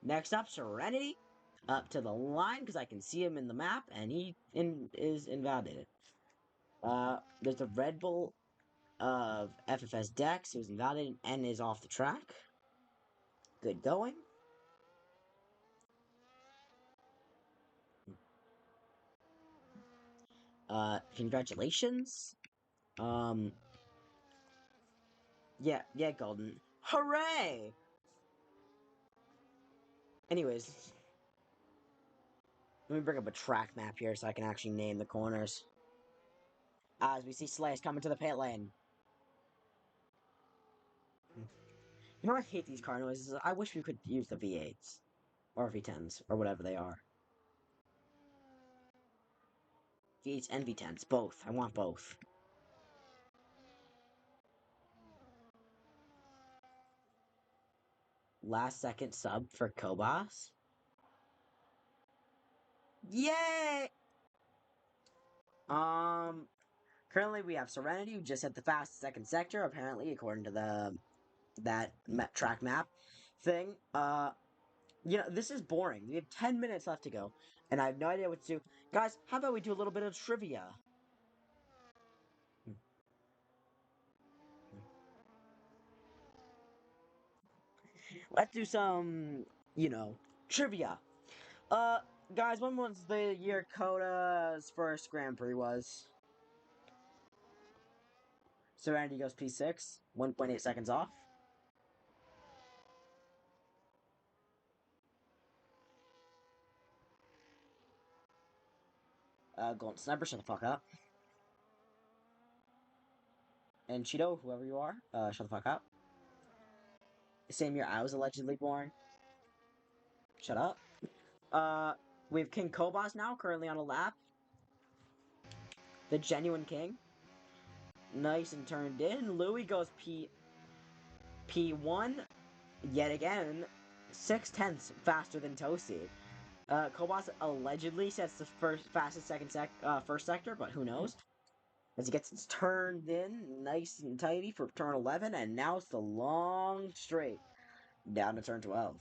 Next up, Serenity. Up to the line, because I can see him in the map, and he is invalidated. There's a Red Bull of FFS Dex, who's invalidated and is off the track. Good going. Congratulations. Yeah, Golden. Hooray! Anyways, let me bring up a track map here so I can actually name the corners. As we see Slash coming to the pit lane. You know, I hate these car noises. I wish we could use the V8s. Or V10s, or whatever they are. V8s and V10s, both. I want both. Last second sub for Kobas. Yay! Currently we have Serenity, who just hit the fastest second sector, apparently, according to that track map thing. This is boring. We have 10 minutes left to go, and I have no idea what to do. Guys, how about we do a little bit of trivia? Let's do some, trivia. Uh, guys, when was the year COTA's first Grand Prix was? Serenity goes P6, 1.8 seconds off. Golden Sniper, shut the fuck up. And Cheeto, whoever you are, shut the fuck up. The same year I was allegedly born. Shut up. We have King Kobos now, currently on a lap. The genuine king. Nice and turned in. Louis goes P1 yet again. 6/10 faster than Toasty. Kobos allegedly sets the fastest first sector, but who knows? As he gets turned in nice and tidy for turn 11, and now it's the long straight down to turn 12.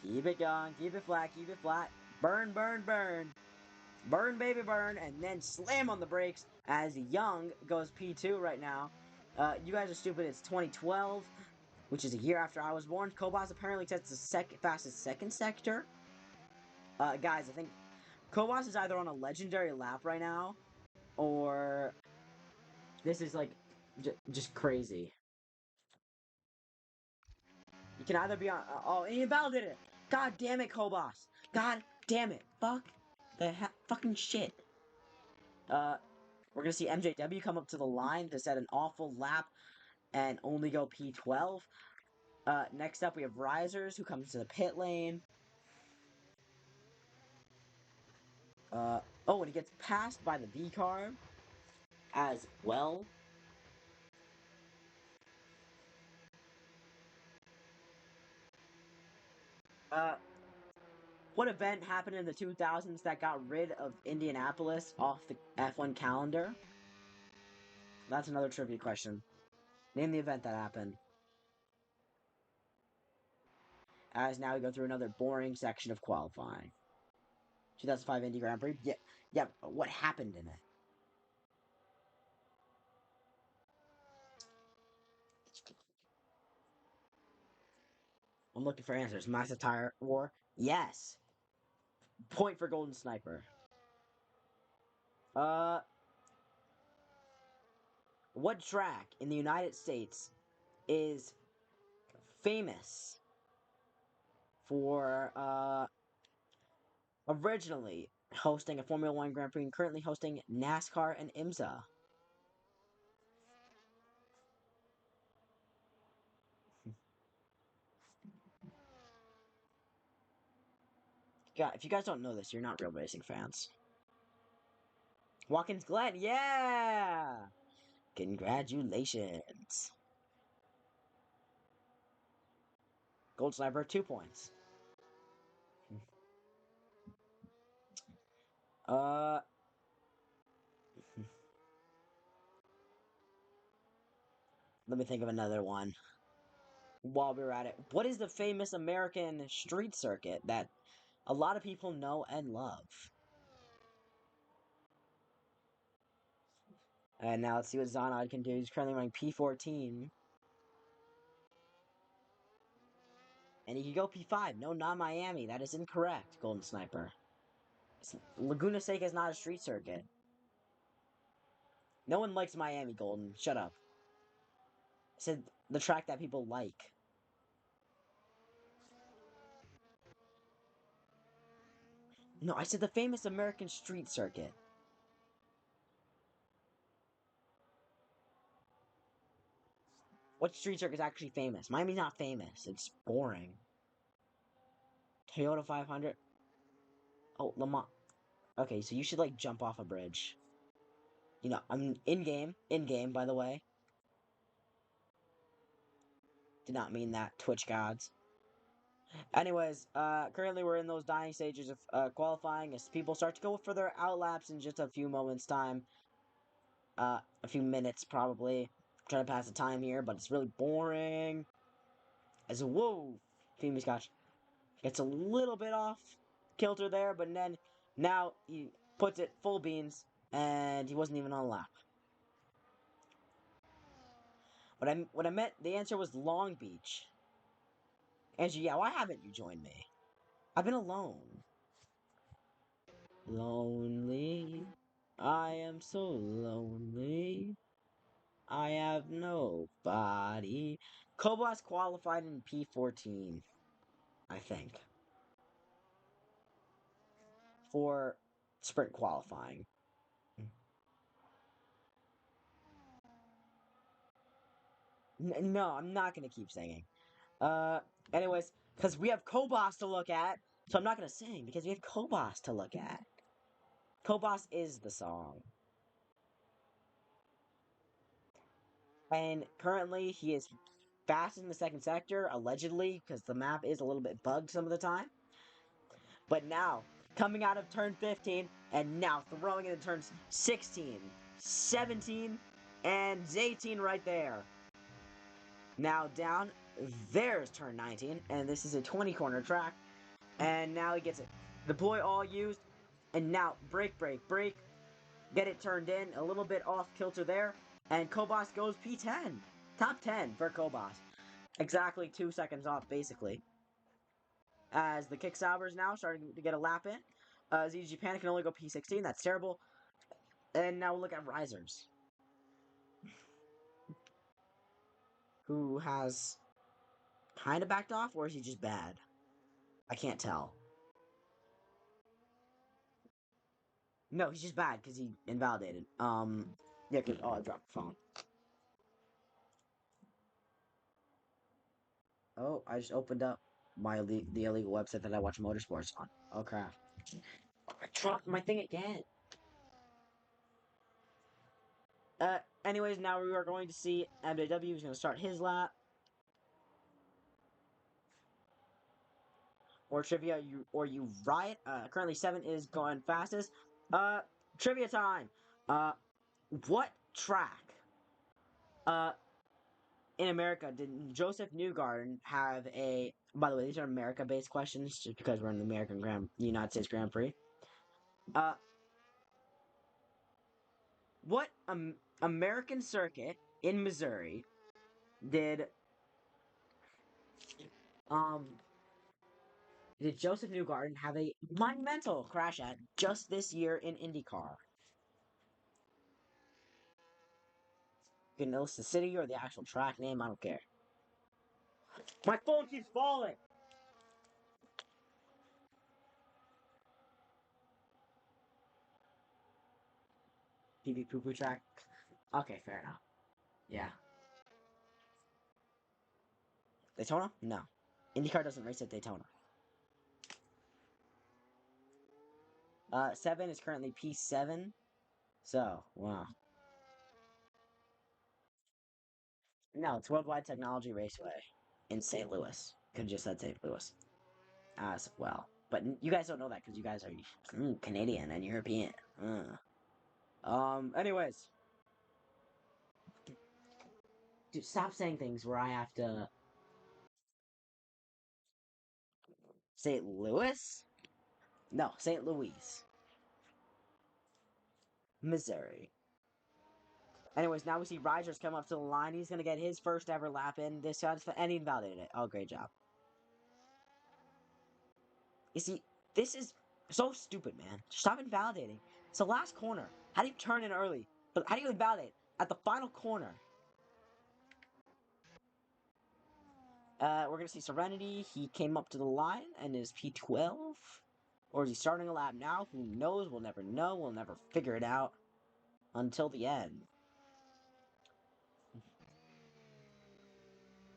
Keep it going, keep it flat, keep it flat. Burn, burn, burn. Burn, baby, burn, and then slam on the brakes as Young goes P2 right now. You guys are stupid. It's 2012, which is a year after I was born. Kobos apparently sets the fastest second sector. Guys, I think Kobos is either on a legendary lap right now, or this is like just crazy. You can either be on. Oh, and he invalidated it. God damn it, Kobos. God damn it. Fuck the fucking shit. We're gonna see MJW come up to the line to set an awful lap and only go P12. Next up we have Risers, who comes to the pit lane. Oh, and he gets passed by the V car as well. What event happened in the 2000s that got rid of Indianapolis off the F1 calendar? That's another trivia question. Name the event that happened. As now we go through another boring section of qualifying. 2005 Indy Grand Prix. Yeah. What happened in it? I'm looking for answers. Massive Tire War. Yes. Point for Golden Sniper. Uh, what track in the United States is famous for originally hosting a Formula One Grand Prix and currently hosting NASCAR and IMSA? God, if you guys don't know this, you're not real racing fans. Watkins Glen, yeah! Congratulations. Gold Sniper, 2 points. Uh, let me think of another one. While we're at it, what is the famous American street circuit that a lot of people know and love? And now let's see what Zonod can do. He's currently running P14. And he can go P5. No, not Miami. That is incorrect, Golden Sniper. Laguna Seca is not a street circuit. No one likes Miami, Golden. Shut up. I said the track that people like. No, I said the famous American street circuit. What street circuit is actually famous? Miami's not famous. It's boring. Toyota 500. Oh, Lamont. Okay, so you should like jump off a bridge. You know, I'm in game, by the way. Did not mean that, Twitch gods. Anyways, currently we're in those dying stages of qualifying as people start to go for their outlaps in just a few moments' time. A few minutes probably. I'm trying to pass the time here, but it's really boring. As whoa, Femi Scotch gets a little bit off kilter there, but then now he puts it full beans, and he wasn't even on a lap. What I meant, the answer was Long Beach. Angie, yeah, why haven't you joined me? I've been alone. Lonely. I am so lonely. I have nobody. Kobos qualified in P14, I think, for sprint qualifying. No, I'm not gonna keep singing. Uh, anyways, because we have Kobos to look at, so I'm not gonna sing because we have Kobos to look at. Kobos is the song. And currently, he is fast in the second sector, allegedly, because the map is a little bit bugged some of the time. But now, coming out of turn 15, and now throwing it in turns 16, 17, and 18 right there. Now down, there's turn 19, and this is a 20 corner track. And now he gets it. Deploy all used, and now break, break, break. Get it turned in, a little bit off kilter there, and Kobos goes P10. Top 10 for Kobos. Exactly 2 seconds off, basically. As the kick salvers now starting to get a lap in. ZG Panic can only go P16, that's terrible. And now we'll look at Risers, who has kind of backed off, or is he just bad? I can't tell. No, he's just bad because he invalidated. Yeah, cause, oh, I dropped the phone. Oh, I just opened up the illegal website that I watch motorsports on. Oh crap! I dropped my thing again. Anyways, now we are going to see MJW who's going to start his lap. Or trivia, you riot. Currently 7 is going fastest. Trivia time. What track? Uh, in America did Joseph Newgarden have a? By the way, these are America-based questions, just because we're in the United States Grand Prix. Uh, what American circuit in Missouri did um did Joseph Newgarden have a monumental crash at just this year in IndyCar? You can list the city or the actual track name, I don't care. My phone keeps falling! PB Poo Poo track. Okay, fair enough. Yeah. Daytona? No. IndyCar doesn't race at Daytona. 7 is currently P7. So, wow. No, it's Worldwide Technology Raceway in St. Louis. Could have just said St. Louis as well. But you guys don't know that because you guys are Canadian and European. Anyways. Dude, stop saying things where I have to... St. Louis? No, St. Louis. Missouri. Anyways, now we see Rogers come up to the line. He's going to get his first ever lap in this time, and he invalidated it. Oh, great job. You see, this is so stupid, man. Stop invalidating. It's the last corner. How do you turn in early? But how do you invalidate at the final corner? We're going to see Serenity. He came up to the line and is P12. Or is he starting a lap now? Who knows? We'll never know. We'll never figure it out until the end.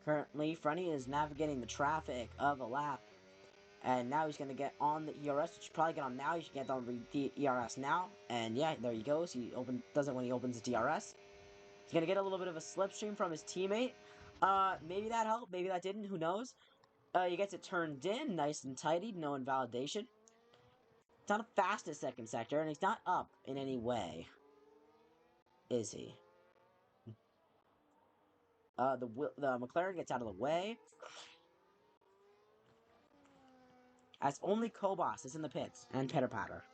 Currently, Frenny is navigating the traffic of a lap. And now he's going to get on the ERS. You should probably get on now. You should get on the ERS now. And yeah, there he goes. He does it when he opens the DRS. He's going to get a little bit of a slipstream from his teammate. Maybe that helped. Maybe that didn't. Who knows? He gets it turned in. Nice and tidy. No invalidation. It's not a fastest second sector. And he's not up in any way. Is he? The McLaren gets out of the way. As only Kobos is in the pits. And Pitter Patter.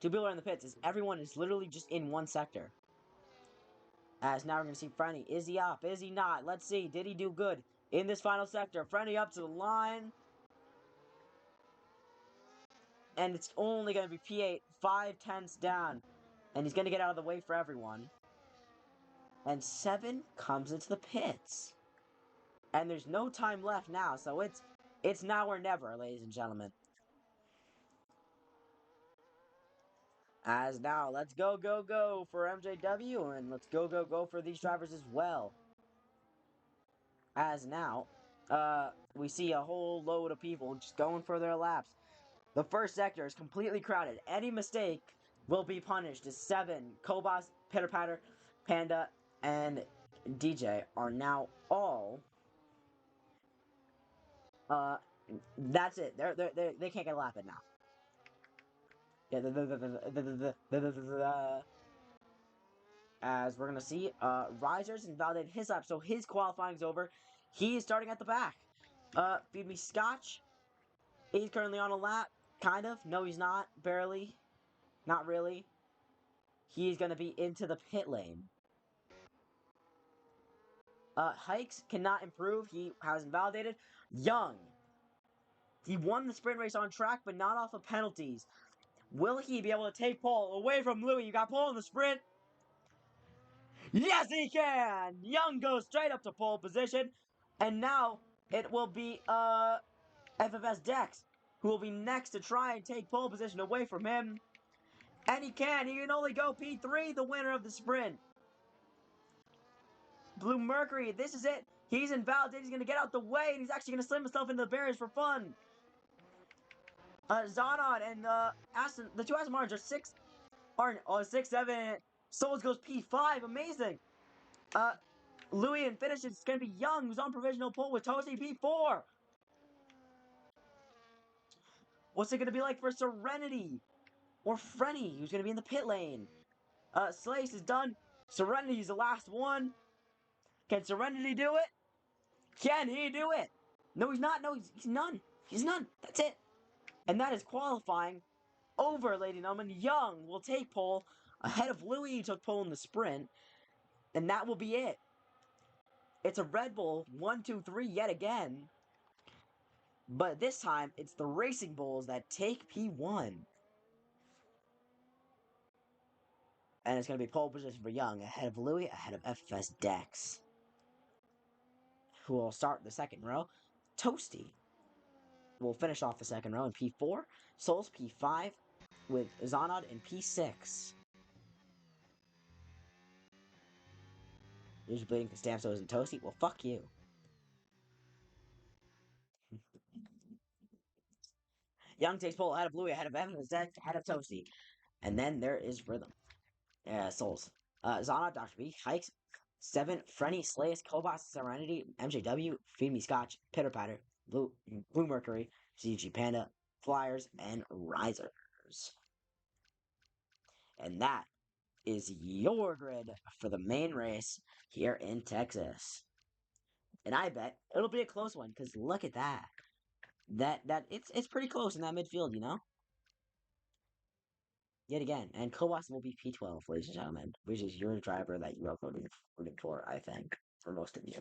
2 people are in the pits. As everyone is literally just in one sector. As now we're going to see Frenny. Is he up? Is he not? Let's see. Did he do good in this final sector? Frenny up to the line. And it's only going to be P8. 5/10 down. And he's going to get out of the way for everyone. And 7 comes into the pits. And there's no time left now. So it's now or never, ladies and gentlemen. As now, let's go, go, go for MJW. And let's go, go, go for these drivers as well. As now, we see a whole load of people just going for their laps. The first sector is completely crowded. Any mistake will be punished. As 7, Kobas, Pitter Patter, Panda, and DJ are now all. That's it. They can't get a lap in now. Yeah, as we're gonna see, Risers invalidated his lap, so his qualifying's over. He is starting at the back. Feed me Scotch. He's currently on a lap, kind of. No, he's not. Barely. Not really. He's gonna be into the pit lane. Hikes cannot improve. He has invalidated. Young. He won the sprint race on track, but not off of penalties. Will he be able to take pole away from Louis? You got pole in the sprint. Yes, he can! Young goes straight up to pole position. And now it will be FFS Dex, who will be next to try and take pole position away from him. And he can. He can only go P3, the winner of the sprint. Blue Mercury, this is it. He's invalidated. He's going to get out the way, and he's actually going to slam himself into the barriers for fun. Zonon and Aston, the two Aston Martins are 6, aren't, 6, 7. Solz goes P5. Amazing. Louis and finishes. It's going to be Young, who's on provisional pole with Toasty P4. What's it going to be like for Serenity? Or Frenny, who's going to be in the pit lane? Slace is done. Serenity's the last one. Can Serenity do it? Can he do it? No, he's not. No, he's none. He's none. That's it. And that is qualifying over, ladies and gentlemen. Young will take pole ahead of Louis, who took pole in the sprint. And that will be it. It's a Red Bull 1, 2, 3 yet again. But this time, it's the Racing Bulls that take P1. And it's going to be pole position for Young, ahead of Louis, ahead of FFS Dex, who will start the second row. Toasty will finish off the second row in P4. Solz P5 with Zonod in P6. Usually bleeding because Stampso isn't Toasty. Well, fuck you. Young takes pole ahead of Louis, ahead of FFS Dex, ahead of Toasty. And then there is Rhythm. Solz. Zonod, Dr. B, Hikes, 7, Frenny, Slays, Cobos, Serenity, MJW, Feed Me Scotch, Pitter Patter, Blue Mercury, CG Panda, Flyers, and Risers. And that is your grid for the main race here in Texas. And I bet it'll be a close one, because look at that. It's pretty close in that midfield, you know? Yet again, and Kobos will be P12, ladies and gentlemen, which is your driver that you are voting for, I think, for most of you.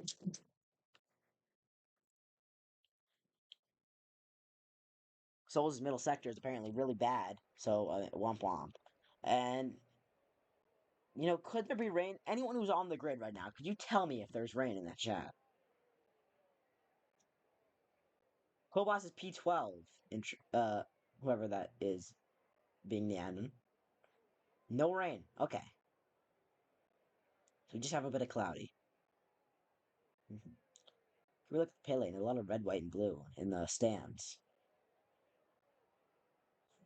Sol's middle sector is apparently really bad, so womp womp. And, you know, could there be rain? Anyone who's on the grid right now, could you tell me if there's rain in that chat? Kobos is P12, whoever that is being the admin. No rain. Okay. So we just have a bit of cloudy. If we look at the pit lane, there's a lot of red, white, and blue in the stands.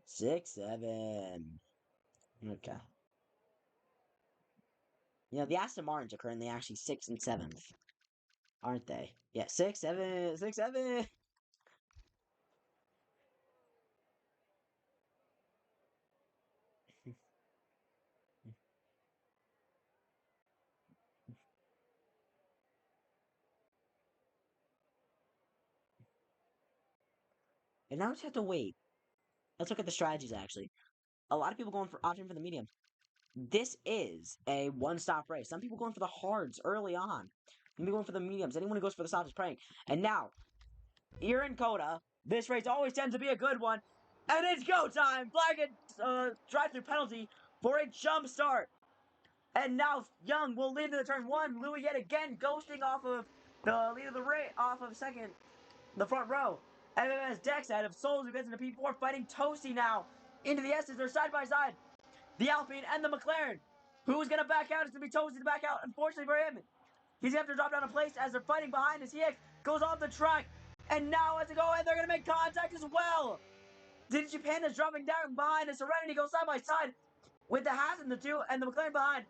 6, 7. Okay. You know, the Aston Martins are currently actually 6th and 7th. Aren't they? Yeah, 6, 7, 6, 7. And now we just have to wait. Let's look at the strategies, actually. A lot of people opting for the mediums. This is a one-stop race. Some people going for the hards early on. Some people going for the mediums. Anyone who goes for the softs is praying. And now, here in COTA, this race always tends to be a good one. And it's go time! Flag and drive-through penalty for a jump start. And now Young will lead into turn 1. Louis yet again ghosting off of the lead of the race, off of second, the front row. MMS Dex ahead of Solz, who gets into P4, fighting Toasty now into the S's. They're side by side. The Alpine and the McLaren. Who's going to back out? It's going to be Toasty to back out, unfortunately for him. He's gonna have to drop down a place as they're fighting behind as EX goes off the track. And now as they go in, they're gonna make contact as well. Digi Panda's dropping down behind as Serenity goes side by side with the Haas and the two and the McLaren behind,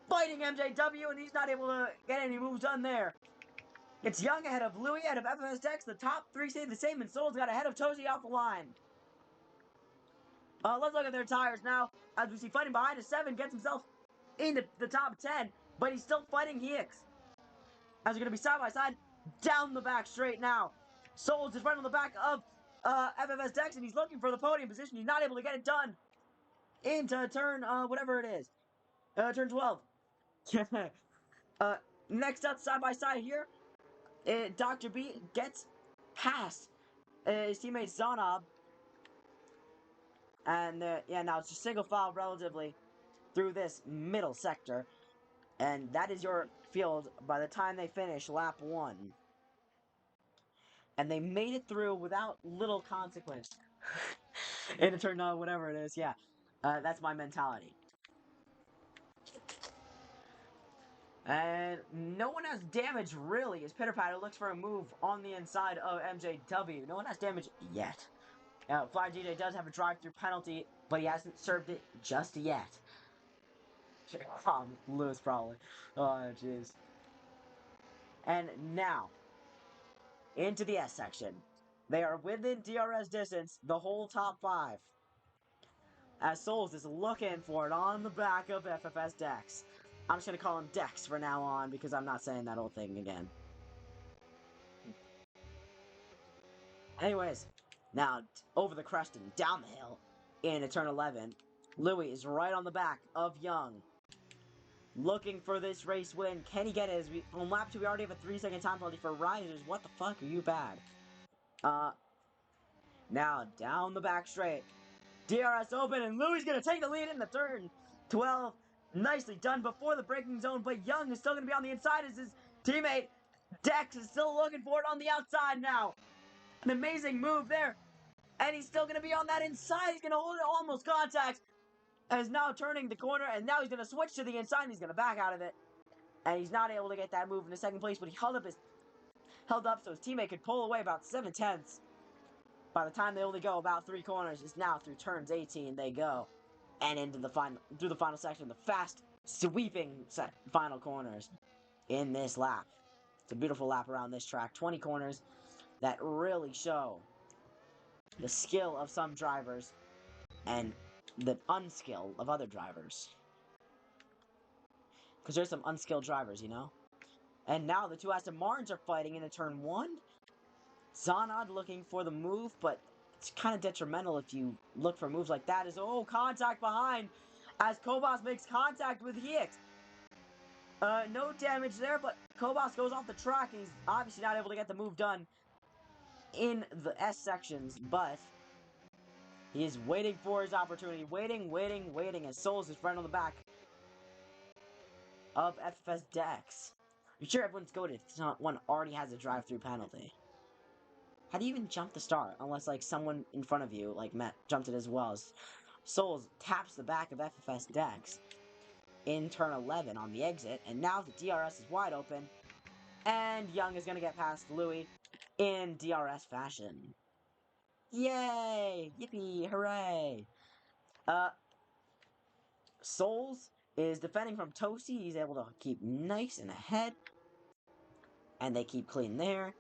fighting MJW, and he's not able to get any moves done there. It's Young ahead of Louis, ahead of FFS Dex. The top three stay the same, and Solz got ahead of Toasty off the line. Let's look at their tires now. As we see, fighting behind a 7 gets himself into the top 10, but he's still fighting Hicks. As they're going to be side by side down the back straight now. Solz is right on the back of FFS Dex, and he's looking for the podium position. He's not able to get it done into turn, whatever it is. Turn 12. Next up, side by side here, Dr. B gets past his teammate Zonob. And yeah, now it's just single file relatively through this middle sector. And that is your field by the time they finish lap 1. And they made it through without little consequence. In a turn, whatever it is, yeah. That's my mentality. And no one has damage, really, as Pitter Patter looks for a move on the inside of MJW. No one has damage yet. Fly DJ does have a drive-through penalty, but he hasn't served it just yet. Lewis, probably. Oh, jeez. And now, into the S section. They are within DRS distance, the whole top 5. As Solz is looking for it on the back of FFS Dex. I'm just going to call him Dex from now on, because I'm not saying that old thing again. Anyways, now, over the crest and down the hill, in turn 11, Louis is right on the back of Young. Looking for this race win. Can he get it? On lap 2, we already have a 3-second time penalty for risers. What the fuck? Are you bad? Now, down the back straight. DRS open, and Louis gonna take the lead in the turn 12. Nicely done before the braking zone, but Young is still gonna be on the inside as his teammate Dex is still looking for it on the outside now. An amazing move there. And he's still gonna be on that inside. He's gonna hold it almost contact. And is now turning the corner, and now he's gonna switch to the inside, and he's gonna back out of it. And he's not able to get that move in the second place, but he held up so his teammate could pull away about 7/10. By the time they only go about 3 corners, it's now through turns 18 they go. And into the through the final section, the fast, sweeping final corners in this lap. It's a beautiful lap around this track. 20 corners that really show the skill of some drivers and the unskill of other drivers. Because there's some unskilled drivers, you know? And now the two Aston Martins are fighting into turn 1. Zonod looking for the move, but it's kind of detrimental if you look for moves like that. Contact behind as Kobas makes contact with Hicks. No damage there, but Kobas goes off the track, and he's obviously not able to get the move done in the S sections, but he is waiting for his opportunity. Waiting, as Solz is right on the back of FFS Dex. I'm sure everyone's goated if someone already has a drive-through penalty. How do you even jump the start? Unless, like, someone in front of you, like, jumped it as well. Solz taps the back of FFS Dex in turn 11 on the exit, and now the DRS is wide open, and Young is going to get past Louis in DRS fashion. Yay! Yippee! Hooray! Solz is defending from Toasty. He's able to keep nice and ahead, and they keep clean there.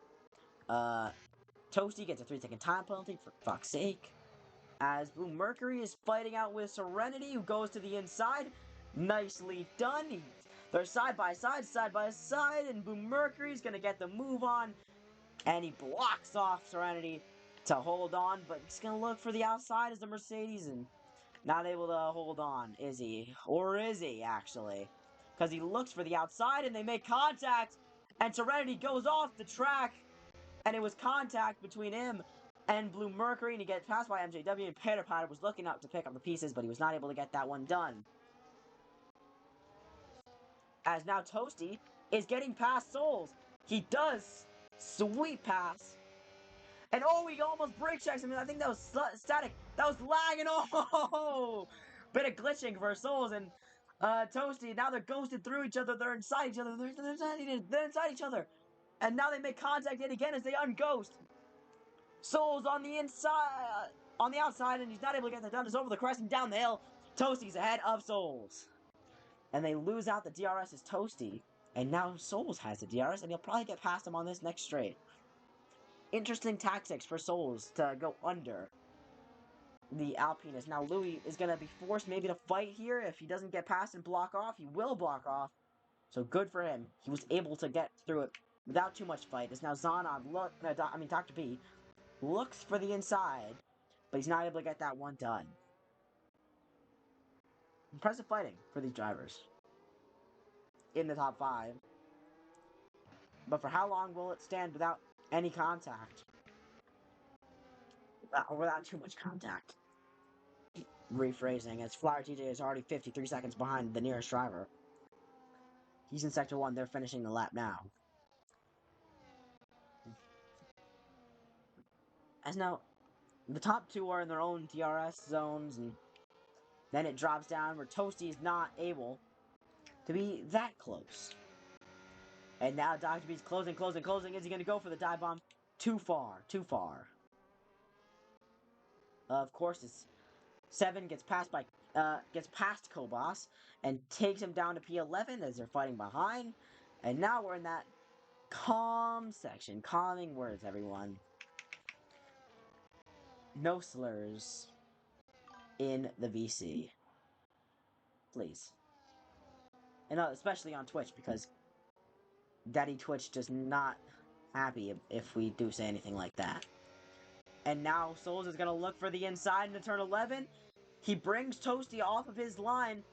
Toasty gets a 3-second time penalty, for fuck's sake. As Boom Mercury is fighting out with Serenity, who goes to the inside. Nicely done. They're side by side, and Boom Mercury's gonna get the move on. And he blocks off Serenity to hold on, but he's gonna look for the outside as the Mercedes, and not able to hold on, is he? Or is he, actually? Because he looks for the outside, and they make contact, and Serenity goes off the track. And it was contact between him and Blue Mercury, and he gets passed by MJW, and Pitter Patter was looking up to pick up the pieces, but he was not able to get that one done. As now Toasty is getting past Solz. He does sweet pass. And he almost brake checks him. I think that was static. That was lagging. Bit of glitching for Solz, and Toasty, now they're ghosted through each other, they're inside each other, they're inside each other. And now they make contact yet again as they unghost. Solz on the inside, on the outside, and he's not able to get that done. It's over the crest and down the hill. Toasty's ahead of Solz. And they lose out the DRS as Toasty. And now Solz has the DRS, and he'll probably get past him on this next straight. Interesting tactics for Solz to go under the Alpinist. Now Louis is going to be forced maybe to fight here. If he doesn't get past and block off, he will block off. So good for him. He was able to get through it without too much fight. It's now Zanon, Dr. B, looks for the inside, but he's not able to get that one done. Impressive fighting for these drivers in the top 5. But for how long will it stand without any contact? Or without too much contact. Rephrasing, as Flower TJ is already 53 seconds behind the nearest driver. He's in Sector 1, they're finishing the lap now. As now, the top 2 are in their own DRS zones, and then it drops down where Toasty is not able to be that close. And now Dr. B's closing. Is he going to go for the dive bomb? Too far. Of course, it's 7 gets past Kobos and takes him down to P11 as they're fighting behind. And now we're in that calm section. Calming words, everyone. No slurs in the VC. Please. And especially on Twitch, because Daddy Twitch does not happy if we do say anything like that. And now Solz is going to look for the inside into turn 11. He brings Toasty off of his line,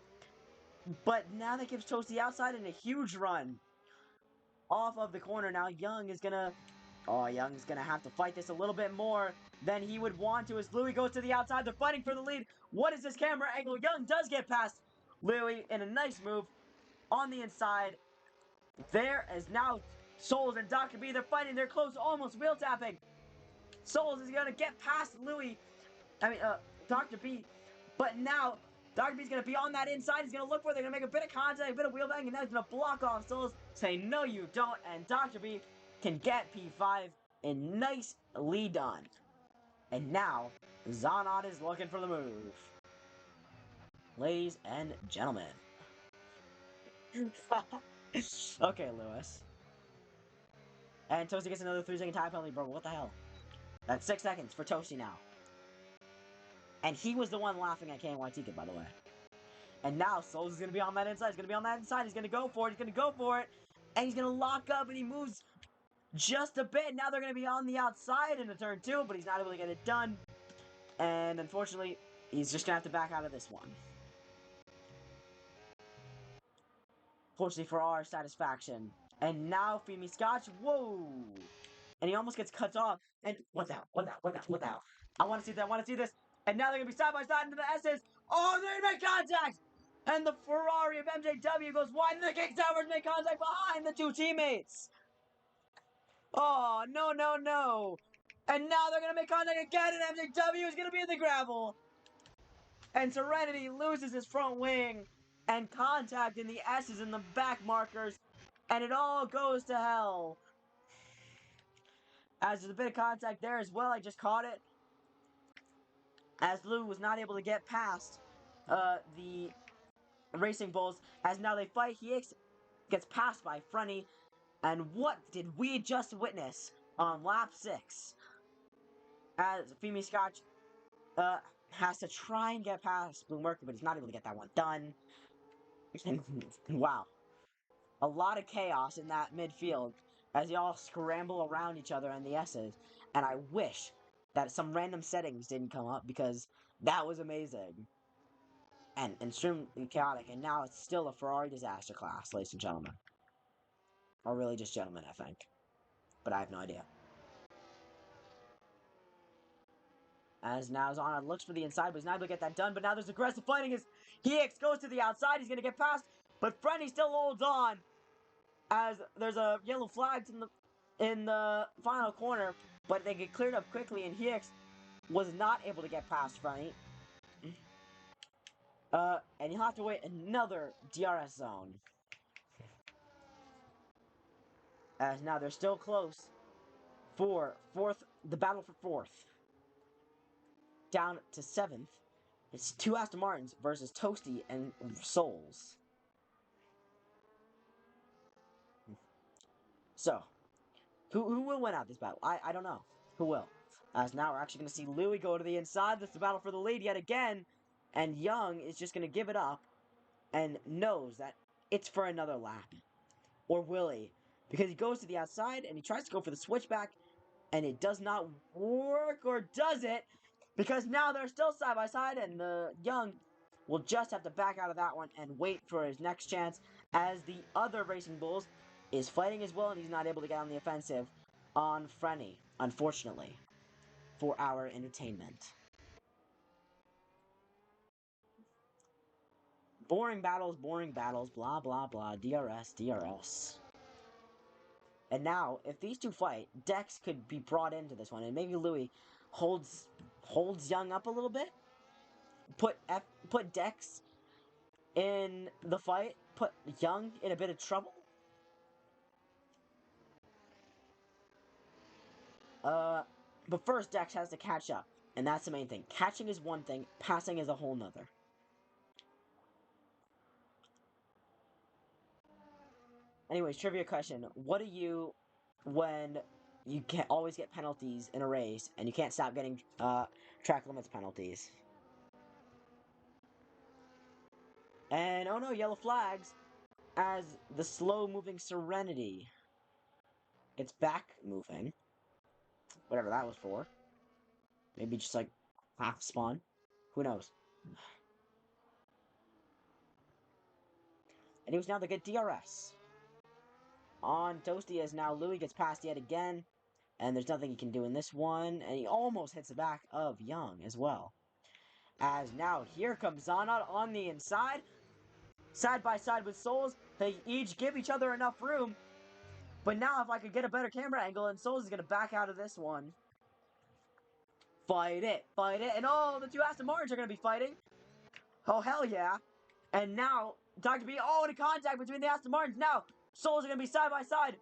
but now that gives Toasty outside in a huge run off of the corner. Now Young's gonna have to fight this a little bit more than he would want to as Louis goes to the outside. They're fighting for the lead. What is this camera angle? Young does get past Louis in a nice move on the inside. There is now Solz and Dr. B. They're fighting. They're close, almost wheel tapping. Solz is gonna get past Dr. B. But now, Dr. B's going to be on that inside. He's going to look for it. They're going to make a bit of contact, a bit of wheel bang, and now he's going to block off Solz, saying, no, you don't. And Dr. B can get P5 and nicely done. And now, Zanon is looking for the move. Ladies and gentlemen. Okay, Lewis. And Toasty gets another 3-second time penalty, bro. What the hell? That's 6 seconds for Toasty now. And he was the one laughing at KNYT Kid, by the way. And now Solz is going to be on that inside. He's going to go for it. And he's going to lock up, and he moves just a bit. Now they're going to be on the outside into turn 2, but he's not able to get it done. And unfortunately, he's just going to have to back out of this one. Fortunately for our satisfaction. And now Femi Scotch, whoa! And he almost gets cut off. And what the hell? I want to see this. And now they're going to be side by side into the S's. Oh, they make contact! And the Ferrari of MJW goes wide, and the King Towers make contact behind the 2 teammates. Oh, no. And now they're going to make contact again, and MJW is going to be in the gravel. And Serenity loses his front wing, and contact in the S's and the back markers, and it all goes to hell. As there's a bit of contact there as well, I just caught it. As Lou was not able to get past the Racing Bulls, as now they fight. He gets passed by Fronty, and what did we just witness on lap 6? As Femi Scotch has to try and get past Blue Mercury, but he's not able to get that one done. Wow. A lot of chaos in that midfield as they all scramble around each other in the S's, and I wish that some random settings didn't come up, because that was amazing. And extremely chaotic, and now it's still a Ferrari disaster class, ladies and gentlemen. Or really just gentlemen, I think. But I have no idea. As now Zanon looks for the inside, but he's not able to get that done. But now there's aggressive fighting as Hex goes to the outside. He's going to get past, but Frenny still holds on. As there's a yellow flag in the final corner, but they get cleared up quickly, and Hex was not able to get past Frenny. And you'll have to wait another DRS zone. As now they're still close for fourth, the battle for fourth. Down to seventh. It's two Aston Martins versus Toasty and Solz. So, who will win out this battle? I don't know. Who will? As now we're actually going to see Louis go to the inside. This is the battle for the lead yet again. And Young is just going to give it up and knows that it's for another lap. Or will he? Because he goes to the outside and he tries to go for the switchback and it does not work, or does it? Because now they're still side by side and the Young will just have to back out of that one and wait for his next chance as the other Racing Bulls is fighting as well and he's not able to get on the offensive on Frenny, unfortunately, for our entertainment. Boring battles, blah, blah, blah, DRS, DRS. And now, if these two fight, Dex could be brought into this one, and maybe Louis holds Young up a little bit. Put Dex in the fight. Put Young in a bit of trouble. But first Dex has to catch up, and that's the main thing. Catching is one thing, passing is a whole nother. Anyways, trivia question: what do you when you can always get penalties in a race and you can't stop getting track limits penalties? And oh no, yellow flags as the slow-moving Serenity. It's back moving. Whatever that was for. Maybe just like half spawn. Who knows? And he was now the good DRS. On Toasty as now Louis gets past yet again. And there's nothing he can do in this one. And he almost hits the back of Young as well. As now here comes Zonot on the inside. Side by side with Solz. They each give each other enough room. But now if I could get a better camera angle, and Solz is going to back out of this one. Fight it, and oh, the two Aston Martins are going to be fighting. Oh, hell yeah. And now, Dr. B, oh, and a contact between the Aston Martins. Now, Solz are going to be side by side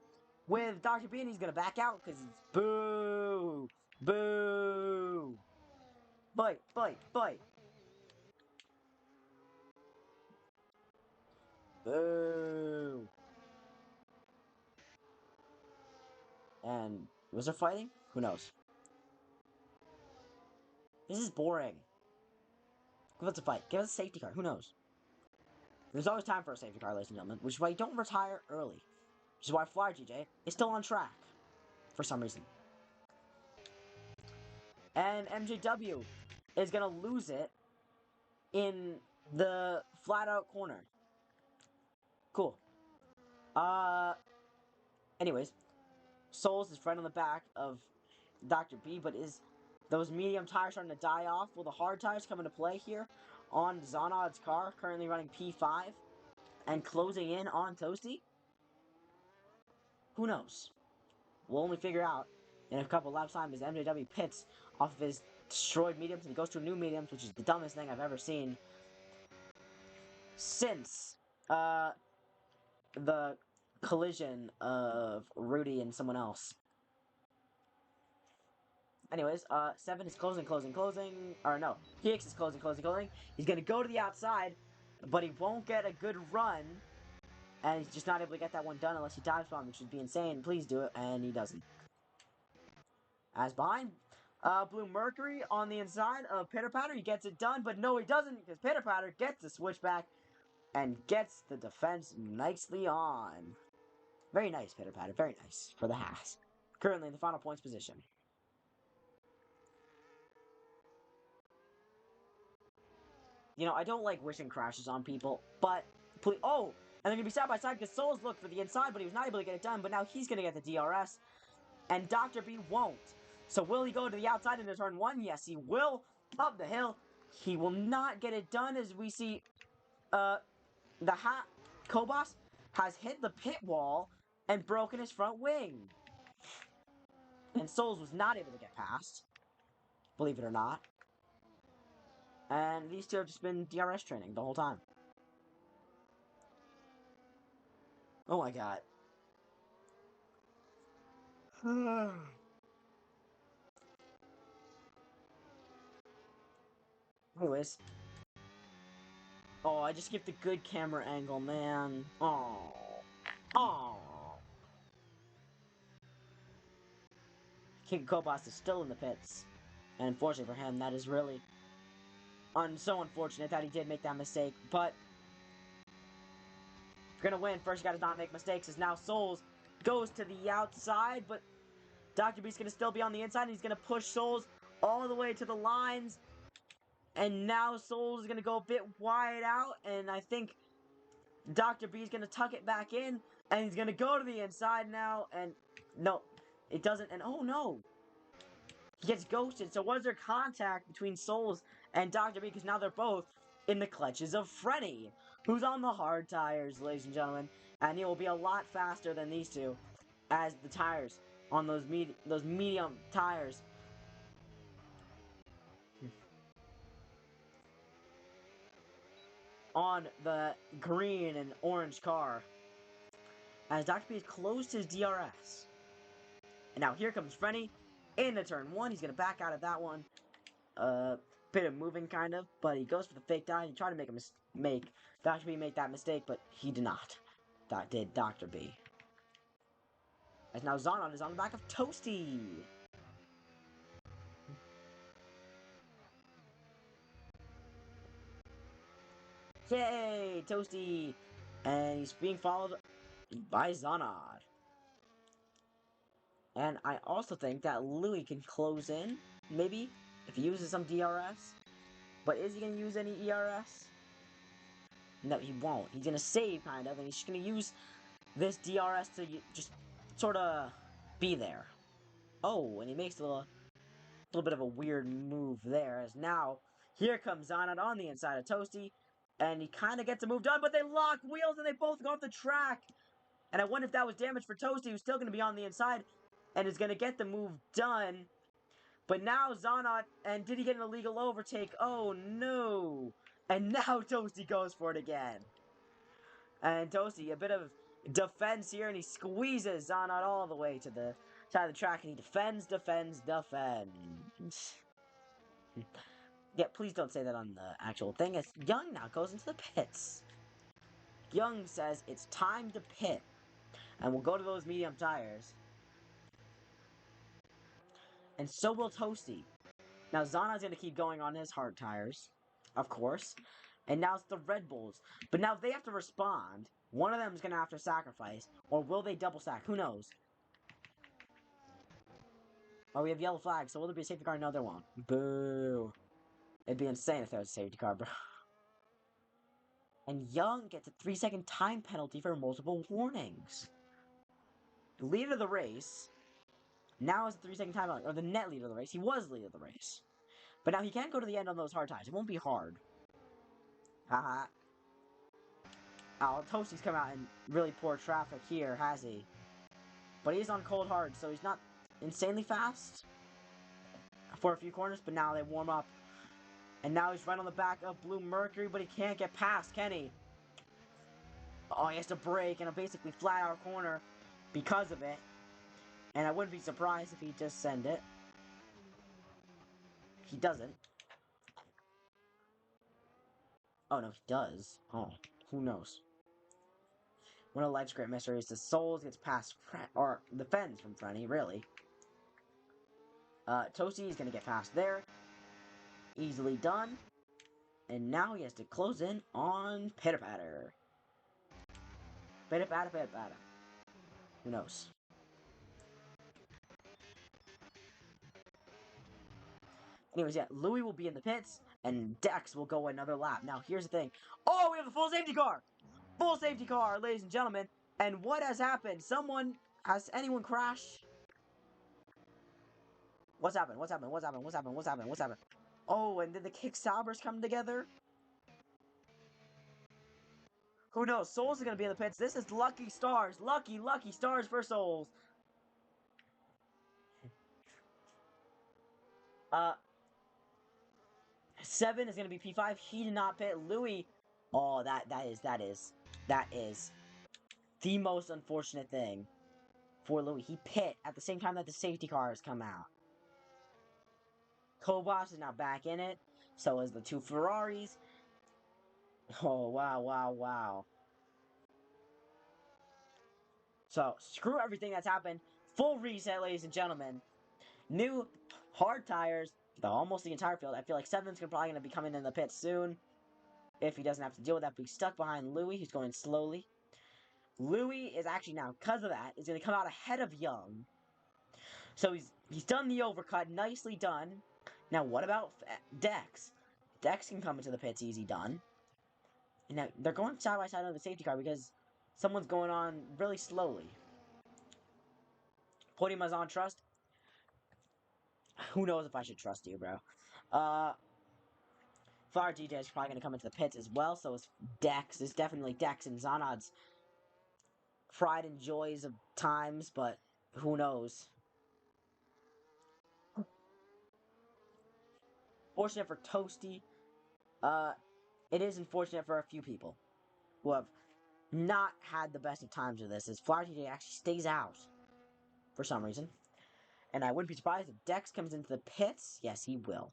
with Dr. B, and he's going to back out because it's boo, boo. Fight. Boo. And was there fighting? Who knows? This is boring. Give us a fight. Give us a safety car. Who knows? There's always time for a safety car, ladies and gentlemen, which is why you don't retire early. Which is why Flyer GJ is still on track. For some reason. And MJW is going to lose it in the flat-out corner. Cool. Anyways. Solz is right on the back of Dr. B, but is those medium tires starting to die off? Will the hard tires come into play here on Zonod's car, currently running P5, and closing in on Toasty? Who knows? We'll only figure out in a couple laps time as MJW pits off of his destroyed mediums and he goes to new mediums, which is the dumbest thing I've ever seen since the collision of Rudy and someone else. Anyways, 7 is closing. Or no, PX is closing. He's gonna go to the outside, but he won't get a good run. And he's just not able to get that one done unless he dive bomb, which would be insane. Please do it, and he doesn't. As behind, Blue Mercury on the inside of Pitter Patter, he gets it done, but no, he doesn't, because Pitter Patter gets the switchback and gets the defense nicely on. Very nice, Pitter Patter, very nice for the Haas. Currently in the final points position. You know, I don't like wishing crashes on people, but please, oh, and they're gonna be side by side because Solz looked for the inside, but he was not able to get it done. But now he's gonna get the DRS, and Dr. B won't. So will he go to the outside into turn 1? Yes, he will. Up the hill, he will not get it done as we see, the Kobos has hit the pit wall and broken his front wing, and Solz was not able to get past. Believe it or not. And these two have just been DRS training the whole time. Oh my god. Anyways. Oh, I just skipped a good camera angle, man. Oh. Oh. King Kobas is still in the pits. And unfortunately for him, that is really so unfortunate that he did make that mistake. But if you're gonna win, first you gotta not make mistakes. As now Solz goes to the outside, but Dr. B's gonna still be on the inside, and he's gonna push Solz all the way to the lines. And now Solz is gonna go a bit wide out, and I think Dr. B's gonna tuck it back in, and he's gonna go to the inside now, and no, it doesn't, and oh no! He gets ghosted, so was there contact between Solz and Dr. B, because now they're both in the clutches of Freddy, who's on the hard tires, ladies and gentlemen, and he will be a lot faster than these two, as the tires on those medium tires. On the green and orange car, as Dr. B has closed his DRS. And now here comes Freddy into turn 1. He's going to back out of that one. Bit of moving, kind of, but he goes for the fake die. He tried to make Dr. B make that mistake, but he did not. That did Dr. B. As now Zonon is on the back of Toasty. Yay, Toasty! And he's being followed by Zonod. And I also think that Louis can close in, maybe, if he uses some DRS. But is he going to use any ERS? No, he won't. He's going to save, kind of, and he's just going to use this DRS to just sort of be there. Oh, and he makes a little bit of a weird move there, as now, here comes Zonot on the inside of Toasty, and he kind of gets a move done, but they lock wheels, and they both go off the track. And I wonder if that was damage for Toasty, who's still going to be on the inside, and is going to get the move done. But now Zonot, and did he get an illegal overtake? Oh no! And now Toasty goes for it again. And Toasty, a bit of defense here, and he squeezes Zonot all the way to the side of the track, and he defends. Yeah, please don't say that on the actual thing. As Young now goes into the pits. Young says it's time to pit. And we'll go to those medium tires. And so will Toasty. Now Zonot's going to keep going on his hard tires, of course. And now it's the Red Bulls. But now they have to respond. One of them is going to have to sacrifice. Or will they double sack? Who knows? Oh, we have yellow flags. So will there be a safety car? No, there won't. Boo. It'd be insane if there was a safety car, bro. And Young gets a 3-second time penalty for multiple warnings. The leader of the race now is the 3-second time penalty. Or the net leader of the race. He was leader of the race. But now he can't go to the end on those hard tires. It won't be hard. Haha. Oh, Toasty's come out in really poor traffic here, has he? But he's on cold hard, so he's not insanely fast for a few corners, but now they warm up. And now he's right on the back of Blue Mercury, but he can't get past, can he? Oh, he has to brake in a basically flat-out corner because of it. And I wouldn't be surprised if he just send it. He doesn't. Oh, no, he does. Oh, who knows? One of life's great mysteries is Solz gets past or defends from Frenny, really. Toasty is going to get past there. Easily done. And now he has to close in on Pitter-Patter. Pitter-Patter, Pitter-Patter. Who knows? Anyways, yeah, Louis will be in the pits, and Dex will go another lap. Now, here's the thing. Oh, we have a full safety car! Full safety car, ladies and gentlemen. And what has happened? Has anyone crashed? What's happened? What's happened? What's happened? What's happened? What's happened? What's happened? Oh, and did the Kick Saubers come together? Who knows? Solz is going to be in the pits. This is lucky stars. Lucky stars for Solz. 7 is gonna be P5. He did not pit. Louis. Oh, that is the most unfortunate thing for Louis. He pit at the same time that the safety cars come out. Kobach is now back in it. So is the 2 Ferraris. Oh, wow, wow, wow. So, screw everything that's happened. Full reset, ladies and gentlemen. New hard tires. Almost the entire field. I feel like 7's probably going to be coming in the pit soon. If he doesn't have to deal with that. But he's stuck behind Louis. He's going slowly. Louis is actually now, because of that, is going to come out ahead of Young. So he's done the overcut. Nicely done. Now, what about Dex? Dex can come into the pits easy done. And now, they're going side by side on the safety car because someone's going on really slowly. Podium is on trust. Who knows if I should trust you, bro. Flower DJ is probably going to come into the pits as well, so it's Dex. It's definitely Dex and Zonod's pride and joys of times, but who knows. Fortunate for Toasty. It is unfortunate for a few people who have not had the best of times with this, as Flower DJ actually stays out for some reason. And I wouldn't be surprised if Dex comes into the pits. Yes, he will.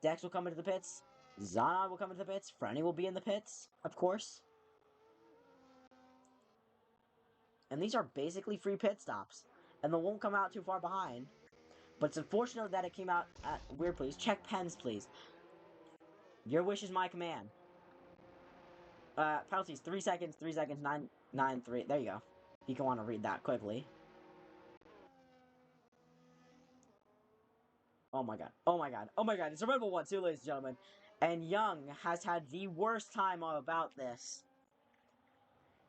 Dex will come into the pits. Zonod will come into the pits. Frenny will be in the pits, of course. And these are basically free pit stops. And they won't come out too far behind. But it's unfortunate that it came out at weird, please. Check pens, please. Your wish is my command. Penalties, 3 seconds, 3 seconds, 9, 9, 3. There you go. You can want to read that quickly. Oh my god. Oh my god. Oh my god. It's a Red Bull 1 too, ladies and gentlemen. And Young has had the worst time about this.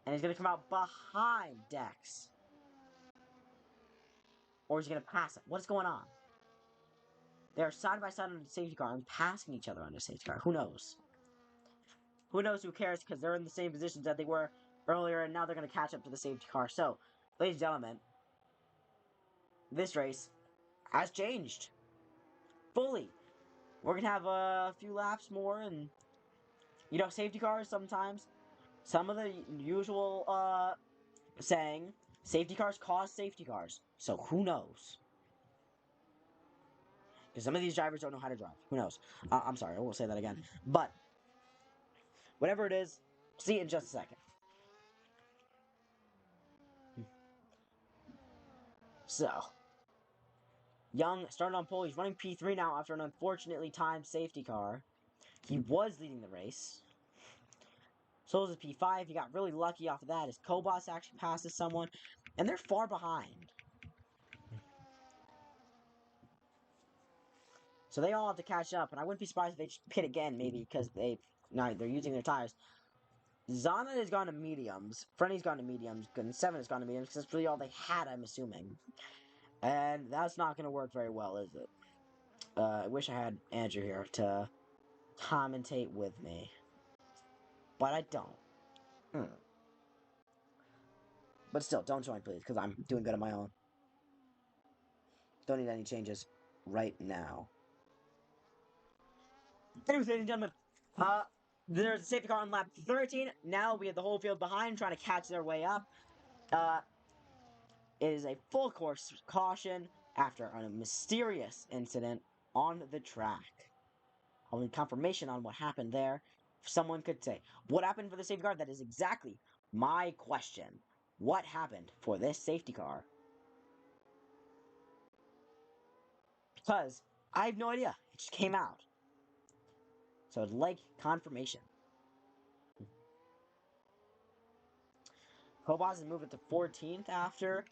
And he's going to come out behind Dex. Or he's going to pass it. What is going on? They're side by side on the safety car and passing each other on the safety car. Who knows? Who knows? Who cares? Because they're in the same positions that they were earlier, and now they're going to catch up to the safety car. So, ladies and gentlemen, this race has changed fully. We're going to have a few laps more, and, you know, safety cars sometimes. Some of the usual saying, safety cars cause safety cars. So, who knows? Because some of these drivers don't know how to drive. Who knows? I'm sorry, I won't say that again. But, whatever it is, see you in just a second. So, Young started on pole. He's running P3 now after an unfortunately timed safety car. He was leading the race. Solz is P5. He got really lucky off of that as Kobach actually passes someone. And they're far behind. So they all have to catch up. And I wouldn't be surprised if they just pit again, maybe, because they're using their tires. Zana has gone to mediums. Frenny's gone to mediums. And 7 has gone to mediums, because that's really all they had, I'm assuming. And that's not going to work very well, is it? I wish I had Andrew here to commentate with me. But I don't. But still, don't join, please, because I'm doing good on my own. Don't need any changes right now. Anyways, ladies and gentlemen, there's a safety car on lap 13. Now we have the whole field behind, trying to catch their way up. It is a full course caution after a mysterious incident on the track. Only confirmation on what happened there. Someone could say, what happened for the safety car? That is exactly my question. What happened for this safety car? Because I have no idea. It just came out. So I'd like confirmation. Kobach has moved it to 14th after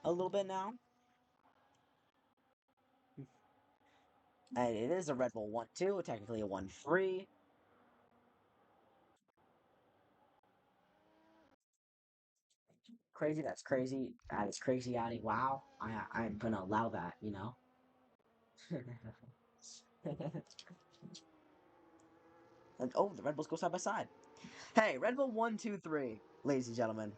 a little bit now. And it is a Red Bull 1-2, technically a 1-3. Crazy, that's crazy. That is crazy, Addy. Wow. I'm gonna allow that, you know? And, oh, the Red Bulls go side by side. Hey, Red Bull 1-2-3, ladies and gentlemen.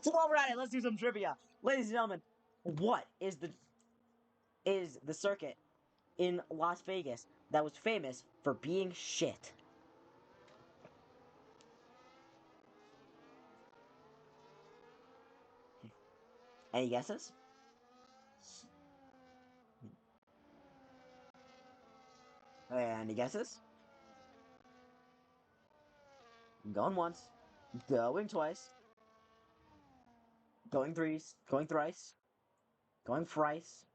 So while we're at it, let's do some trivia. Ladies and gentlemen, what is the circuit in Las Vegas that was famous for being shit? Any guesses? Any guesses? Going once, going twice, going threes, going thrice, going thrice,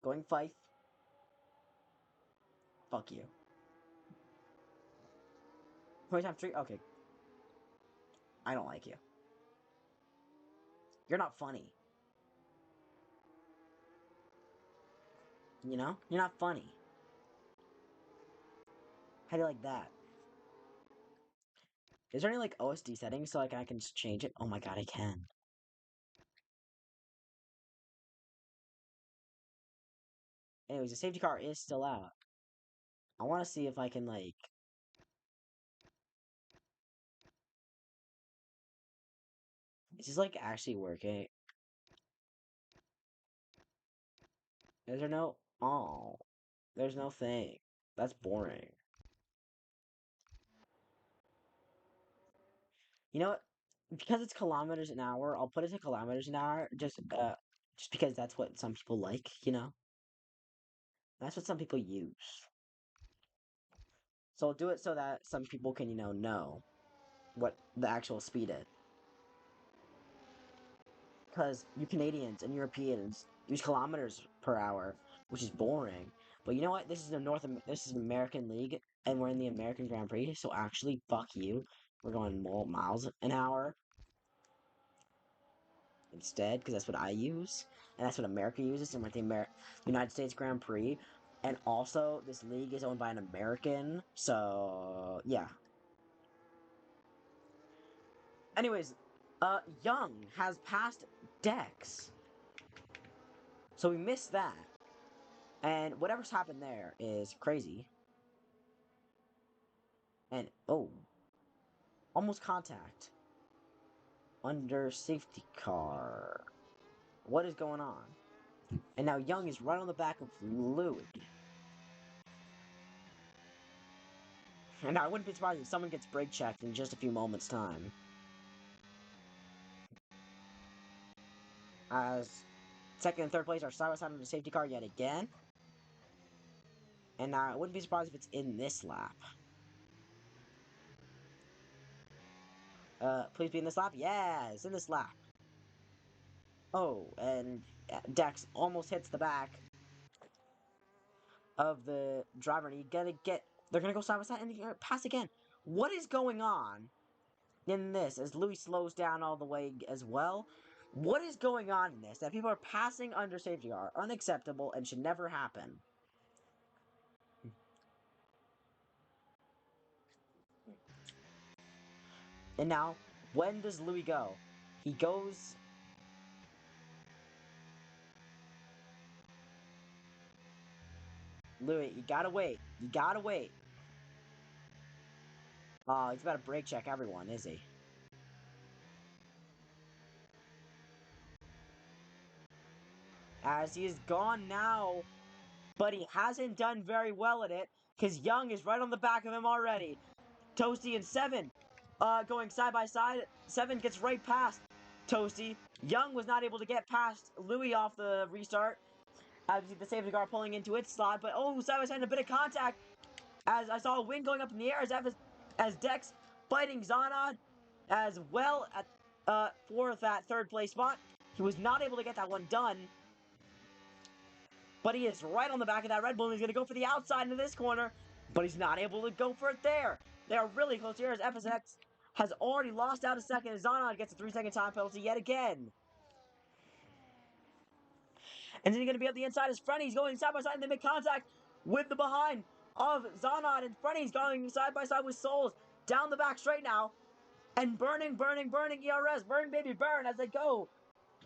going five. Fuck you. How many times three? Okay, I don't like you. You're not funny. You know? You're not funny. How do you like that? Is there any like OSD settings so like I can just change it? Oh my god, I can. Anyways, the safety car is still out. I want to see if I can like. Is this like actually working? Is there no? Oh, there's no thing. That's boring. You know what? Because it's kilometers an hour, I'll put it to kilometers an hour. Just because that's what some people like. You know, that's what some people use. So I'll do it so that some people can know what the actual speed is. Because you Canadians and Europeans use kilometers per hour, which is boring. But you know what? This is an American league, and we're in the American Grand Prix. So actually, fuck you. We're going more miles an hour instead, because that's what I use, and that's what America uses, and we're at the United States Grand Prix. And also, this league is owned by an American, so yeah. Anyways, Young has passed Dex, so we missed that. And whatever's happened there is crazy. And, oh. Almost contact. Under safety car. What is going on? And now Young is right on the back of Louis. And I wouldn't be surprised if someone gets brake checked in just a few moments' time. As second and third place are side by side on the safety car yet again. And I wouldn't be surprised if it's in this lap. Please be in this lap? Yeah, it's in this lap. Oh, and Dex almost hits the back of the driver, and they're gonna go side by side and pass again. What is going on in this as Louis slows down all the way as well? What is going on in this? That people are passing under safety are unacceptable and should never happen. And now, when does Louis go? He goes... Louis, you gotta wait. You gotta wait. Oh, he's about to brake check everyone, is he? As he is gone now, but he hasn't done very well at it, because Young is right on the back of him already. Toasty and Seven, going side by side. Seven gets right past Toasty. Young was not able to get past Louis off the restart. As the safety car pulling into its slot, but oh, side by side, a bit of contact. As I saw a wing going up in the air as Dex fighting Zonod as well at for that third place spot. He was not able to get that one done, but he is right on the back of that Red Bull, and he's going to go for the outside into this corner, but he's not able to go for it there. They are really close here as FSX has already lost out a second as Zonod gets a 3-second time penalty yet again. And then he's going to be up the inside as Frenny's going side by side, and they make contact with the behind of Zonod, and Frenny's going side by side with Solz down the back straight now. And burning ERS, burn baby burn as they go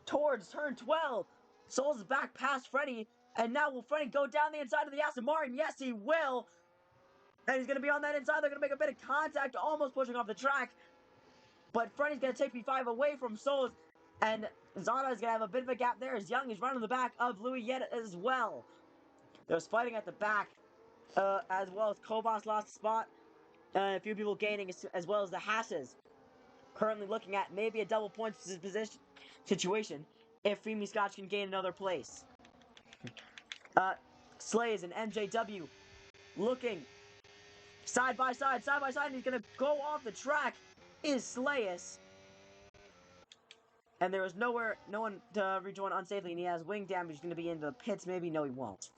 towards turn 12. Solz is back past Freddy, and now will Freddy go down the inside of the Aston Martin? Yes, he will. And he's going to be on that inside. They're going to make a bit of contact, almost pushing off the track. But Freddy's going to take P5 away from Solz, and Zana is going to have a bit of a gap there as Young is running the back of Louis yet as well. There's fighting at the back, as well as Kobas lost a spot, a few people gaining as well as the Hasses. Currently looking at maybe a double points position situation if Femi Scotch can gain another place. Slays and MJW looking side by side, and he's gonna go off the track. Is Slayus, and there is no one to rejoin unsafely, and he has wing damage. He's gonna be in the pits, maybe. No, he won't.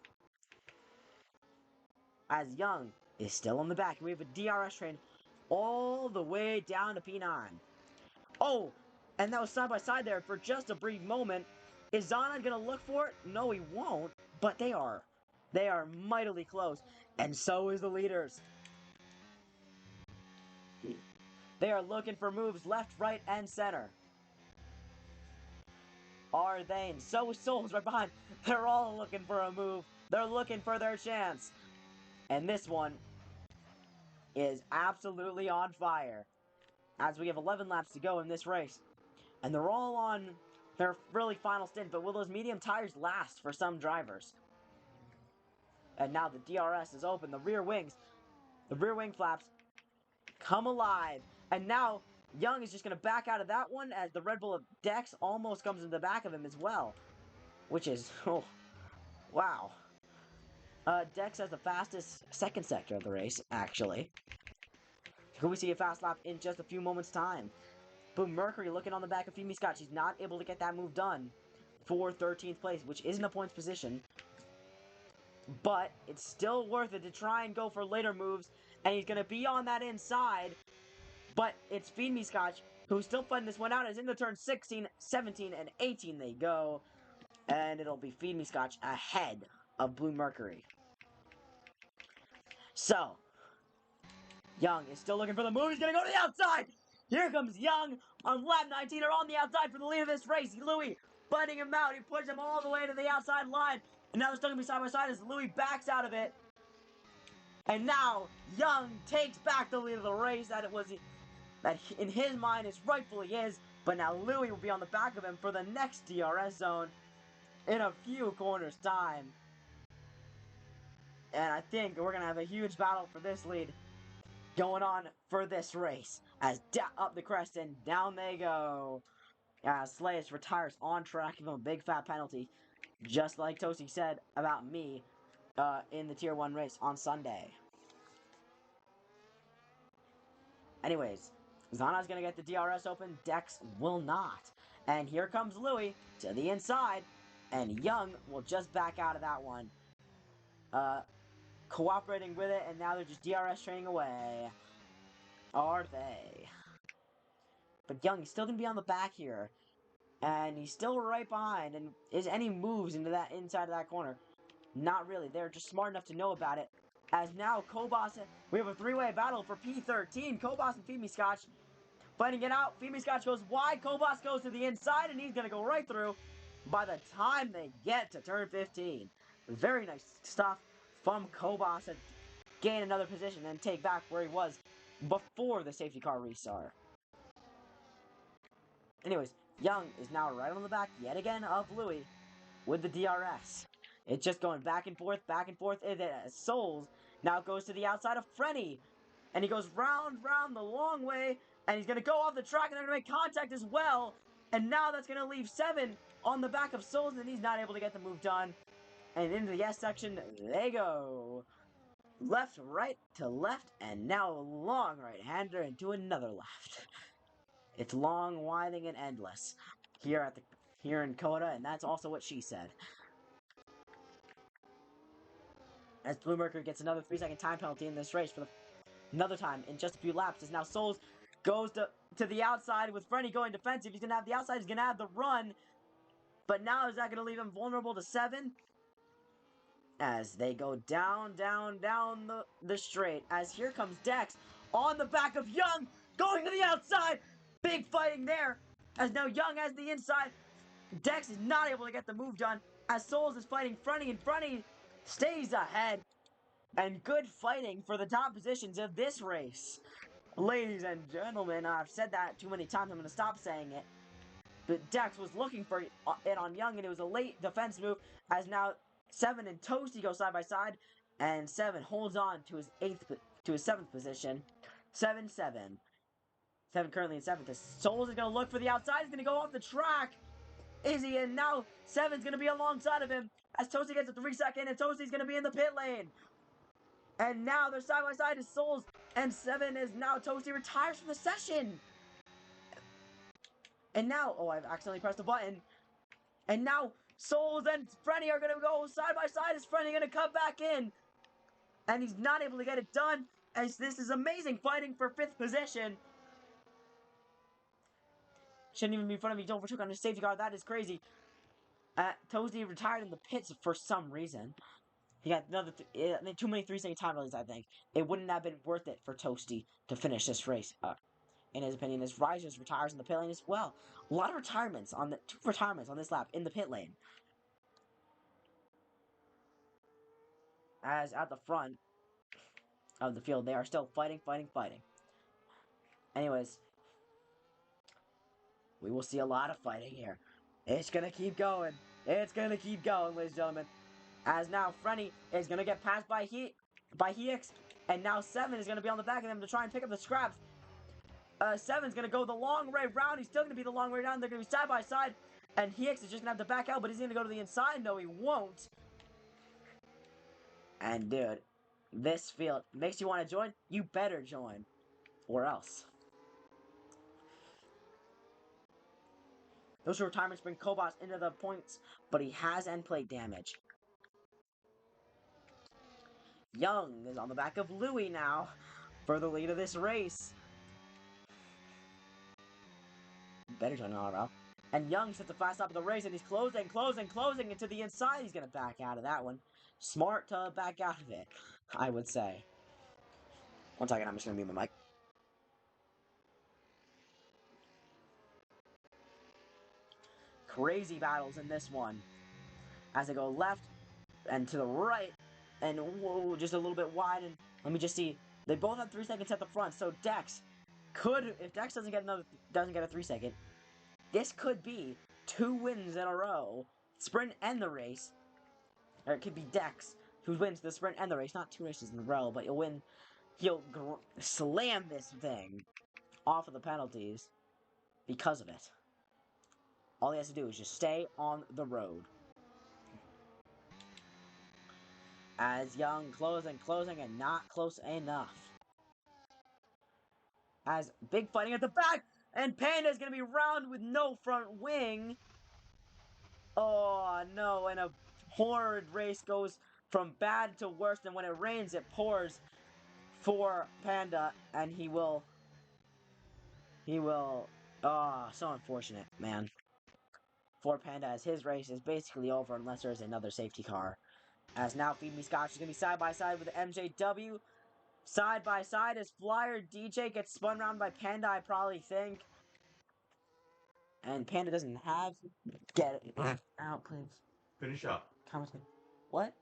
As Young is still on the back, we have a DRS train all the way down to P9. Oh, and that was side by side there for just a brief moment. Is Zana gonna look for it? No, he won't. But they are mightily close, and so is the leaders. They are looking for moves left, right, and center. Are they? And so is Solz right behind. They're all looking for a move. They're looking for their chance. And this one is absolutely on fire. As we have 11 laps to go in this race. And they're all on their really final stint. But will those medium tires last for some drivers? And now the DRS is open. The rear wing flaps come alive. And now Young is just going to back out of that one as the Red Bull of Dex almost comes in the back of him as well. Which is, oh, wow. Dex has the fastest second sector of the race, actually. Could we see a fast lap in just a few moments' time? Boom, Mercury looking on the back of Femi Scott. She's not able to get that move done for 13th place, which isn't a points position. But it's still worth it to try and go for later moves. And he's going to be on that inside. But it's Femi Scotch who's still fighting this one out. As in the turn 16, 17, and 18 they go. And it'll be Femi Scotch ahead of Blue Mercury. So, Young is still looking for the move. He's going to go to the outside. Here comes Young on lap 19. Are on the outside for the lead of this race. Louis butting him out. He pushes him all the way to the outside line. And now they're still going to be side by side as Louis backs out of it. And now Young takes back the lead of the race that in his mind is rightfully his. But now Louis will be on the back of him for the next DRS zone in a few corners' time. And I think we're going to have a huge battle for this lead going on for this race. As up the crest and down they go. Slayus retires on track, give him a big fat penalty. Just like Toasty said about me in the Tier 1 race on Sunday. Anyways, Zana's going to get the DRS open. Dex will not. And here comes Louis to the inside. And Young will just back out of that one. Cooperating with it, and now they're just DRS training away. Are they? But Young is still going to be on the back here. And he's still right behind. And is any moves into that inside of that corner? Not really. They're just smart enough to know about it. As now Kobas, we have a three-way battle for P13. Kobas and Femi Scotch fighting it out. Femi Scotch goes wide. Kobas goes to the inside, and he's going to go right through by the time they get to turn 15. Very nice stuff from Kobas to gain another position and take back where he was before the safety car restart. Anyways, Young is now right on the back yet again of Louis with the DRS. It's just going back and forth, Solz now goes to the outside of Frenny. And he goes round the long way. And he's going to go off the track, and they're going to make contact as well. And now that's going to leave 7 on the back of Solz, and he's not able to get the move done. And into the S section they go. Left, right to left, and now a long right-hander into another left. It's long, winding, and endless here in COTA, and that's also what she said. As Blue Mercury gets another 3-second time penalty in this race for another time in just a few laps, as now Solz goes to the outside with Frenny going defensive. He's going to have the outside, he's going to have the run. But now is that going to leave him vulnerable to 7? As they go down the straight. As here comes Dex on the back of Young, going to the outside. Big fighting there. As now Young has the inside. Dex is not able to get the move done. As Solz is fighting Frenny, and Frenny stays ahead. And good fighting for the top positions of this race. Ladies and gentlemen, I've said that too many times, I'm going to stop saying it. But Dex was looking for it on Young, and it was a late defense move, as now 7 and Toasty go side by side, and 7 holds on to his 7th position. 7-7. 7 currently in 7th. Solz is going to look for the outside, he's going to go off the track. Is he? And now 7's going to be alongside of him, as Toasty gets a 3-second, and Toasty's going to be in the pit lane. And now they're side by side as Solz, and 7 is now Toasty retires from the session. And now, oh, I've accidentally pressed the button. And now Solz and Frenny are going to go side by side. Is Frenny going to come back in? And he's not able to get it done, as this is amazing fighting for 5th position. Shouldn't even be in front of me. Don't overtook on his safety car. That is crazy. Toasty retired in the pits for some reason. He got another too many 3-second time releases, I think. It wouldn't have been worth it for Toasty to finish this race. In his opinion, as Risers retires in the pit lane as well. A lot of retirements on the 2 retirements on this lap in the pit lane. As at the front of the field, they are still fighting. Anyways, we will see a lot of fighting here. It's gonna keep going. It's gonna keep going, ladies and gentlemen. As now Frenny is gonna get passed by Hiex, and now 7 is gonna be on the back of them to try and pick up the scraps. 7's gonna go the long way round. He's still gonna be the long way down. They're gonna be side by side, and Hiex is just gonna have to back out, but he's gonna go to the inside. No, he won't. And dude, this field makes you want to join. You better join, or else. Those retirements bring Kobos into the points, but he has end plate damage. Young is on the back of Louis now for the lead of this race. Better join IRL. And Young sets a fast stop of the race, and he's closing into the inside. He's going to back out of that one. Smart to back out of it, I would say. One second, I'm just going to mute my mic. Crazy battles in this one. As they go left and to the right, and whoa, just a little bit wide. And let me just see. They both have 3 seconds at the front, so Dex could, if Dex doesn't get a 3-second, this could be 2 wins in a row, sprint and the race. Or it could be Dex who wins the sprint and the race, not 2 races in a row, but he'll slam this thing off of the penalties because of it. All he has to do is just stay on the road. As Young closing, and not close enough. As big fighting at the back, and Panda is going to be round with no front wing. Oh, no, and a horrid race goes from bad to worse, and when it rains, it pours for Panda, and he will, oh, so unfortunate, man. For Panda, as his race is basically over unless there's another safety car. As now Feed Me Scotch is going to be side by side with the MJW. Side by side as Flyer DJ gets spun around by Panda, I probably think. And Panda doesn't have. Get it out, please. Finish up. Commentate. What?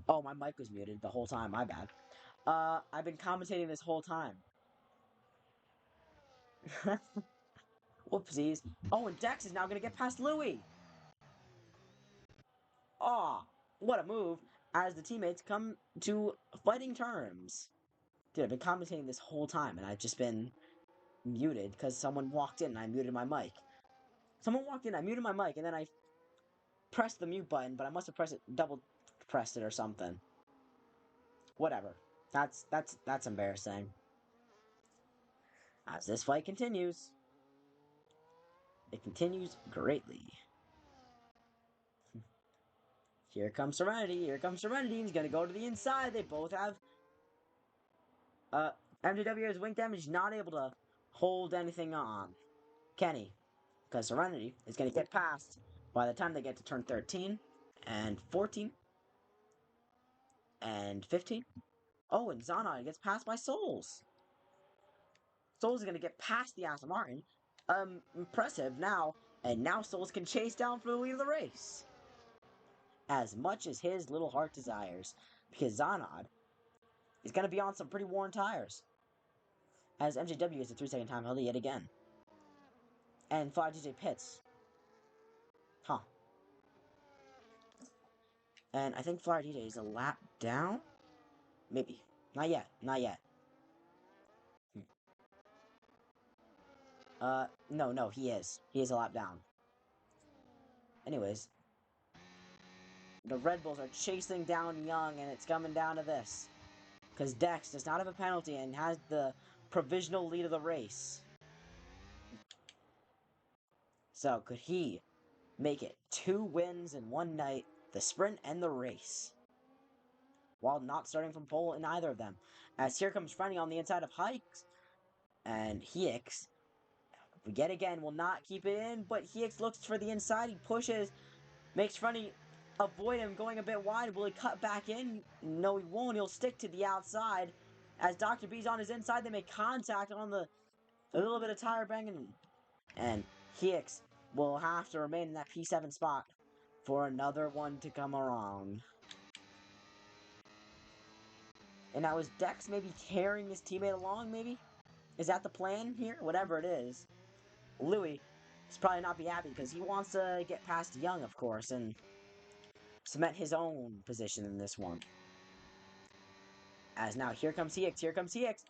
Oh, my mic was muted the whole time, my bad. I've been commentating this whole time. Whoopsies. Oh, and Dex is now gonna get past Louis! Aw, what a move, as the teammates come to fighting terms. Dude, I've been commentating this whole time, and I've just been muted because someone walked in and I muted my mic. Someone walked in, I muted my mic, and then I pressed the mute button, but I must have double pressed it or something. Whatever. That's embarrassing. As this fight continues, it continues greatly. Here comes Serenity. Here comes Serenity. He's gonna go to the inside. They both have MJW has wing damage, not able to hold anything on Kenny, because Serenity is gonna get past by the time they get to turn 13 and 14 and 15. Oh, and Zana gets passed by Solz. Solz is going to get past the Aston Martin. Impressive now. And now Solz can chase down for the lead of the race. As much as his little heart desires. Because Zanad is going to be on some pretty worn tires. As MJW is a 3-second time penalty yet again. And Fly DJ pits. Huh. And I think Flyer DJ is a lap down? Maybe. Not yet. Not yet. No, he is. He is a lap down. Anyways. The Red Bulls are chasing down Young, and it's coming down to this. Because Dex does not have a penalty and has the provisional lead of the race. So, could he make it 2 wins in one night, the sprint and the race, while not starting from pole in either of them? As here comes Frenny on the inside of Hikes, and Hix, yet again, will not keep it in, but Hix looks for the inside, he pushes, makes Frenny avoid him going a bit wide. Will he cut back in? No, he won't. He'll stick to the outside. As Dr. B's on his inside, they make contact on a little bit of tire banging. And Hix will have to remain in that P7 spot for another one to come around. And now is Dex maybe carrying his teammate along, maybe? Is that the plan here? Whatever it is. Louis is probably not be happy because he wants to get past Young, of course, and cement his own position in this one. As now, here comes CX,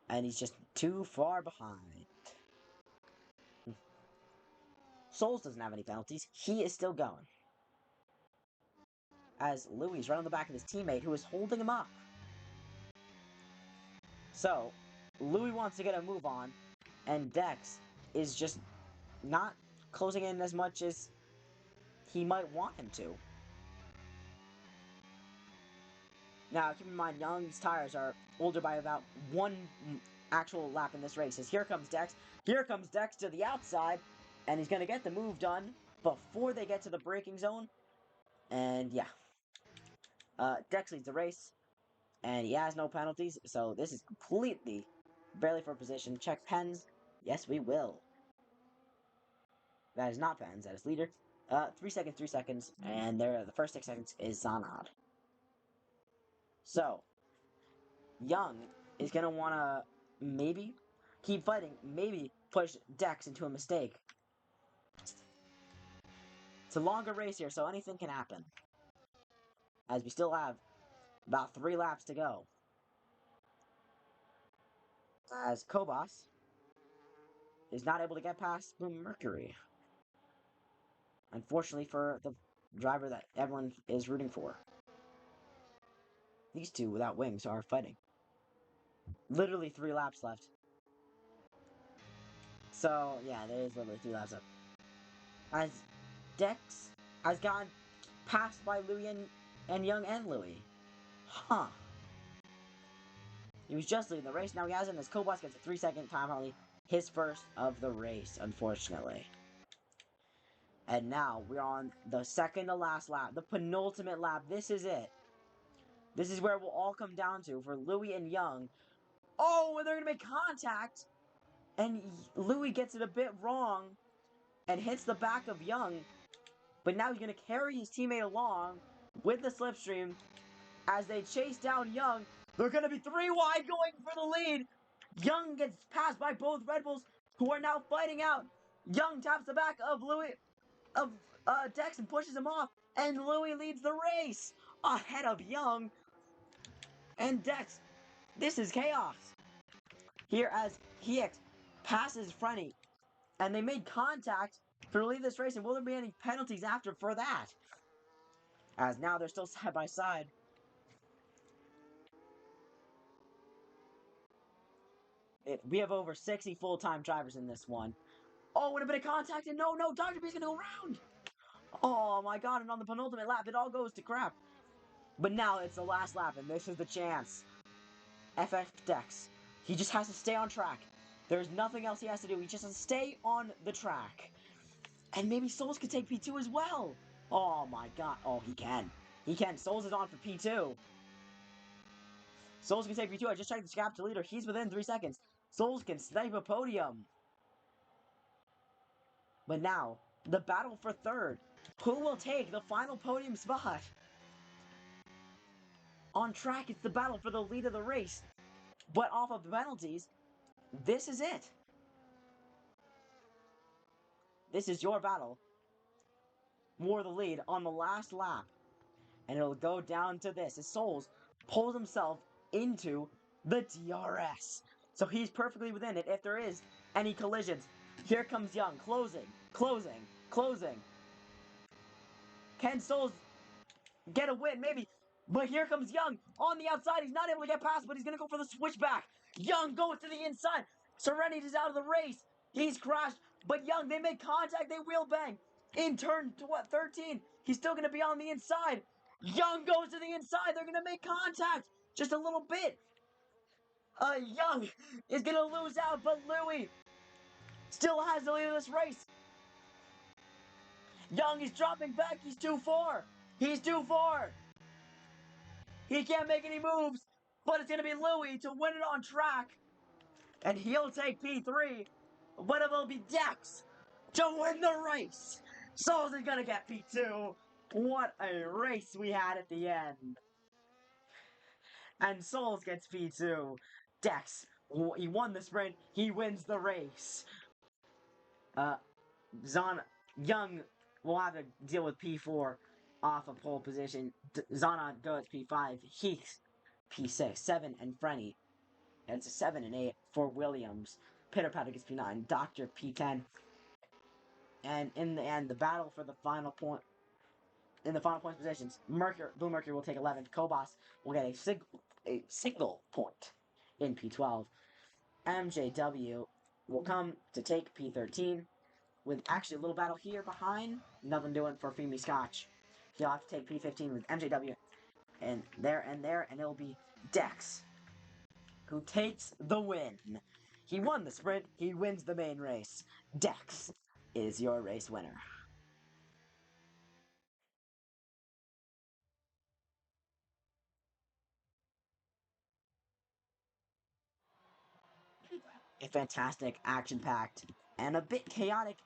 and he's just too far behind. Solz doesn't have any penalties. He is still going. As Louis is right on the back of his teammate, who is holding him up. So, Louis wants to get a move on, and Dex is just not closing in as much as he might want him to. Now, keep in mind, Young's tires are older by about 1 actual lap in this race. As here comes Dex. Here comes Dex to the outside, and he's going to get the move done before they get to the braking zone. And yeah. Dex leads the race, and he has no penalties, so this is completely barely for position. Check pens. Yes, we will. That is not pens, that is leader. 3 seconds, 3 seconds, and there, the first 6 seconds is Zanad. So, Young is going to want to maybe keep fighting, maybe push Dex into a mistake. It's a longer race here, so anything can happen. As we still have about 3 laps to go. As Kobas is not able to get past Mercury. Unfortunately for the driver that everyone is rooting for. These two without wings are fighting. Literally 3 laps left. So, yeah, there is literally 3 laps left. As Dex has gotten passed by Louis and Young and Louis. Huh. He was just leading the race. Now he hasn't, as Kobas gets a 3-second time penalty. His first of the race, unfortunately. And now we're on the second to last lap. The penultimate lap. This is it. This is where it will all come down to for Louis and Young. Oh, and they're going to make contact. And Louis gets it a bit wrong and hits the back of Young. But now he's going to carry his teammate along with the slipstream. as they chase down Young. They're going to be 3 wide going for the lead. Young gets passed by both Red Bulls, who are now fighting out. Young taps the back of Dex and pushes him off, and Louis leads the race ahead of Young and Dex. This is chaos. Here as Hiex passes Frenny, and they made contact to leave this race, and will there be any penalties after for that? As now they're still side by side. We have over 60 full-time drivers in this one. Oh, and a bit of contact, and no, Dr. B's gonna go around. Oh my god, and on the penultimate lap, it all goes to crap. But now it's the last lap, and this is the chance. FF Dex. He just has to stay on track. There's nothing else he has to do. He just has to stay on the track. And maybe Solz could take P2 as well. Oh my god. Oh, he can. He can. Solz is on for P2. Solz can take P2. I just checked the scrap to leader. He's within 3 seconds. Solz can snipe a podium. But now, the battle for third. Who will take the final podium spot? On track, it's the battle for the lead of the race. But off of the penalties, this is it. This is your battle for the lead on the last lap. And it'll go down to this as Solz pulls himself into the DRS. So he's perfectly within it if there is any collisions. Here comes Young, closing. Can Solz get a win? Maybe. But here comes Young on the outside. He's not able to get past, but he's going to go for the switchback. Young goes to the inside. Serenity's out of the race. He's crashed. But Young, they make contact. They wheel bang. In turn to 13. He's still going to be on the inside. Young goes to the inside. They're going to make contact. Just a little bit. Young is going to lose out, but Louis still has the lead of this race. Young is dropping back. He's too far. He can't make any moves, but it's going to be Louis to win it on track. And he'll take P3, but it will be Dex to win the race. Solz is going to get P2. What a race we had at the end. And Solz gets P2. Dex, he won the sprint. He wins the race. Young will have to deal with P4 off of pole position. Zana goes P5. Heath P6, 7, and Frenny. And it's a 7 and 8 for Williams. Pitter Patter gets P9. Doctor P10. And in the end, the battle for the final point. In the final points positions, Blue Mercury will take 11. Kobas will get a single point in P12. MJW will come to take P13. With actually a little battle here behind. Nothing doing for Femi Scotch. He'll have to take P15 with MJW. And there, and it'll be Dex, who takes the win. He won the sprint. He wins the main race. Dex is your race winner. A fantastic, action-packed, and a bit chaotic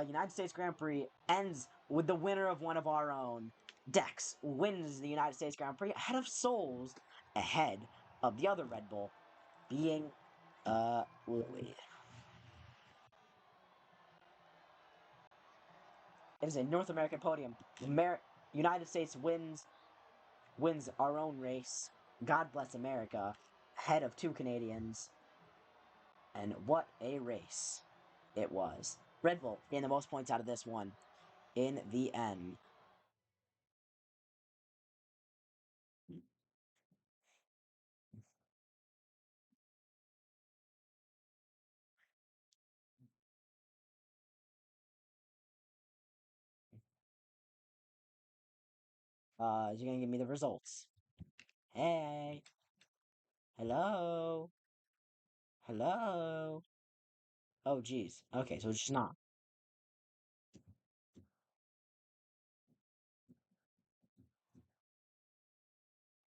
United States Grand Prix ends with the winner of one of our own. Dex wins the United States Grand Prix ahead of Solz, ahead of the other Red Bull, being Louis. It is a North American podium. United States wins our own race. God bless America. Ahead of 2 Canadians. And what a race it was. Red Bull getting the most points out of this one in the end. You're gonna give me the results. Hey. Hello. Hello. Oh, geez. Okay, so it's just not.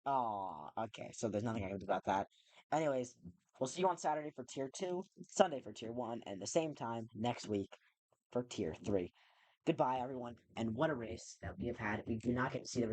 Oh, okay. So there's nothing I can do about that. Anyways, we'll see you on Saturday for Tier 2, Sunday for Tier 1, and the same time next week for Tier 3. Goodbye, everyone, and what a race that we have had. We do not get to see the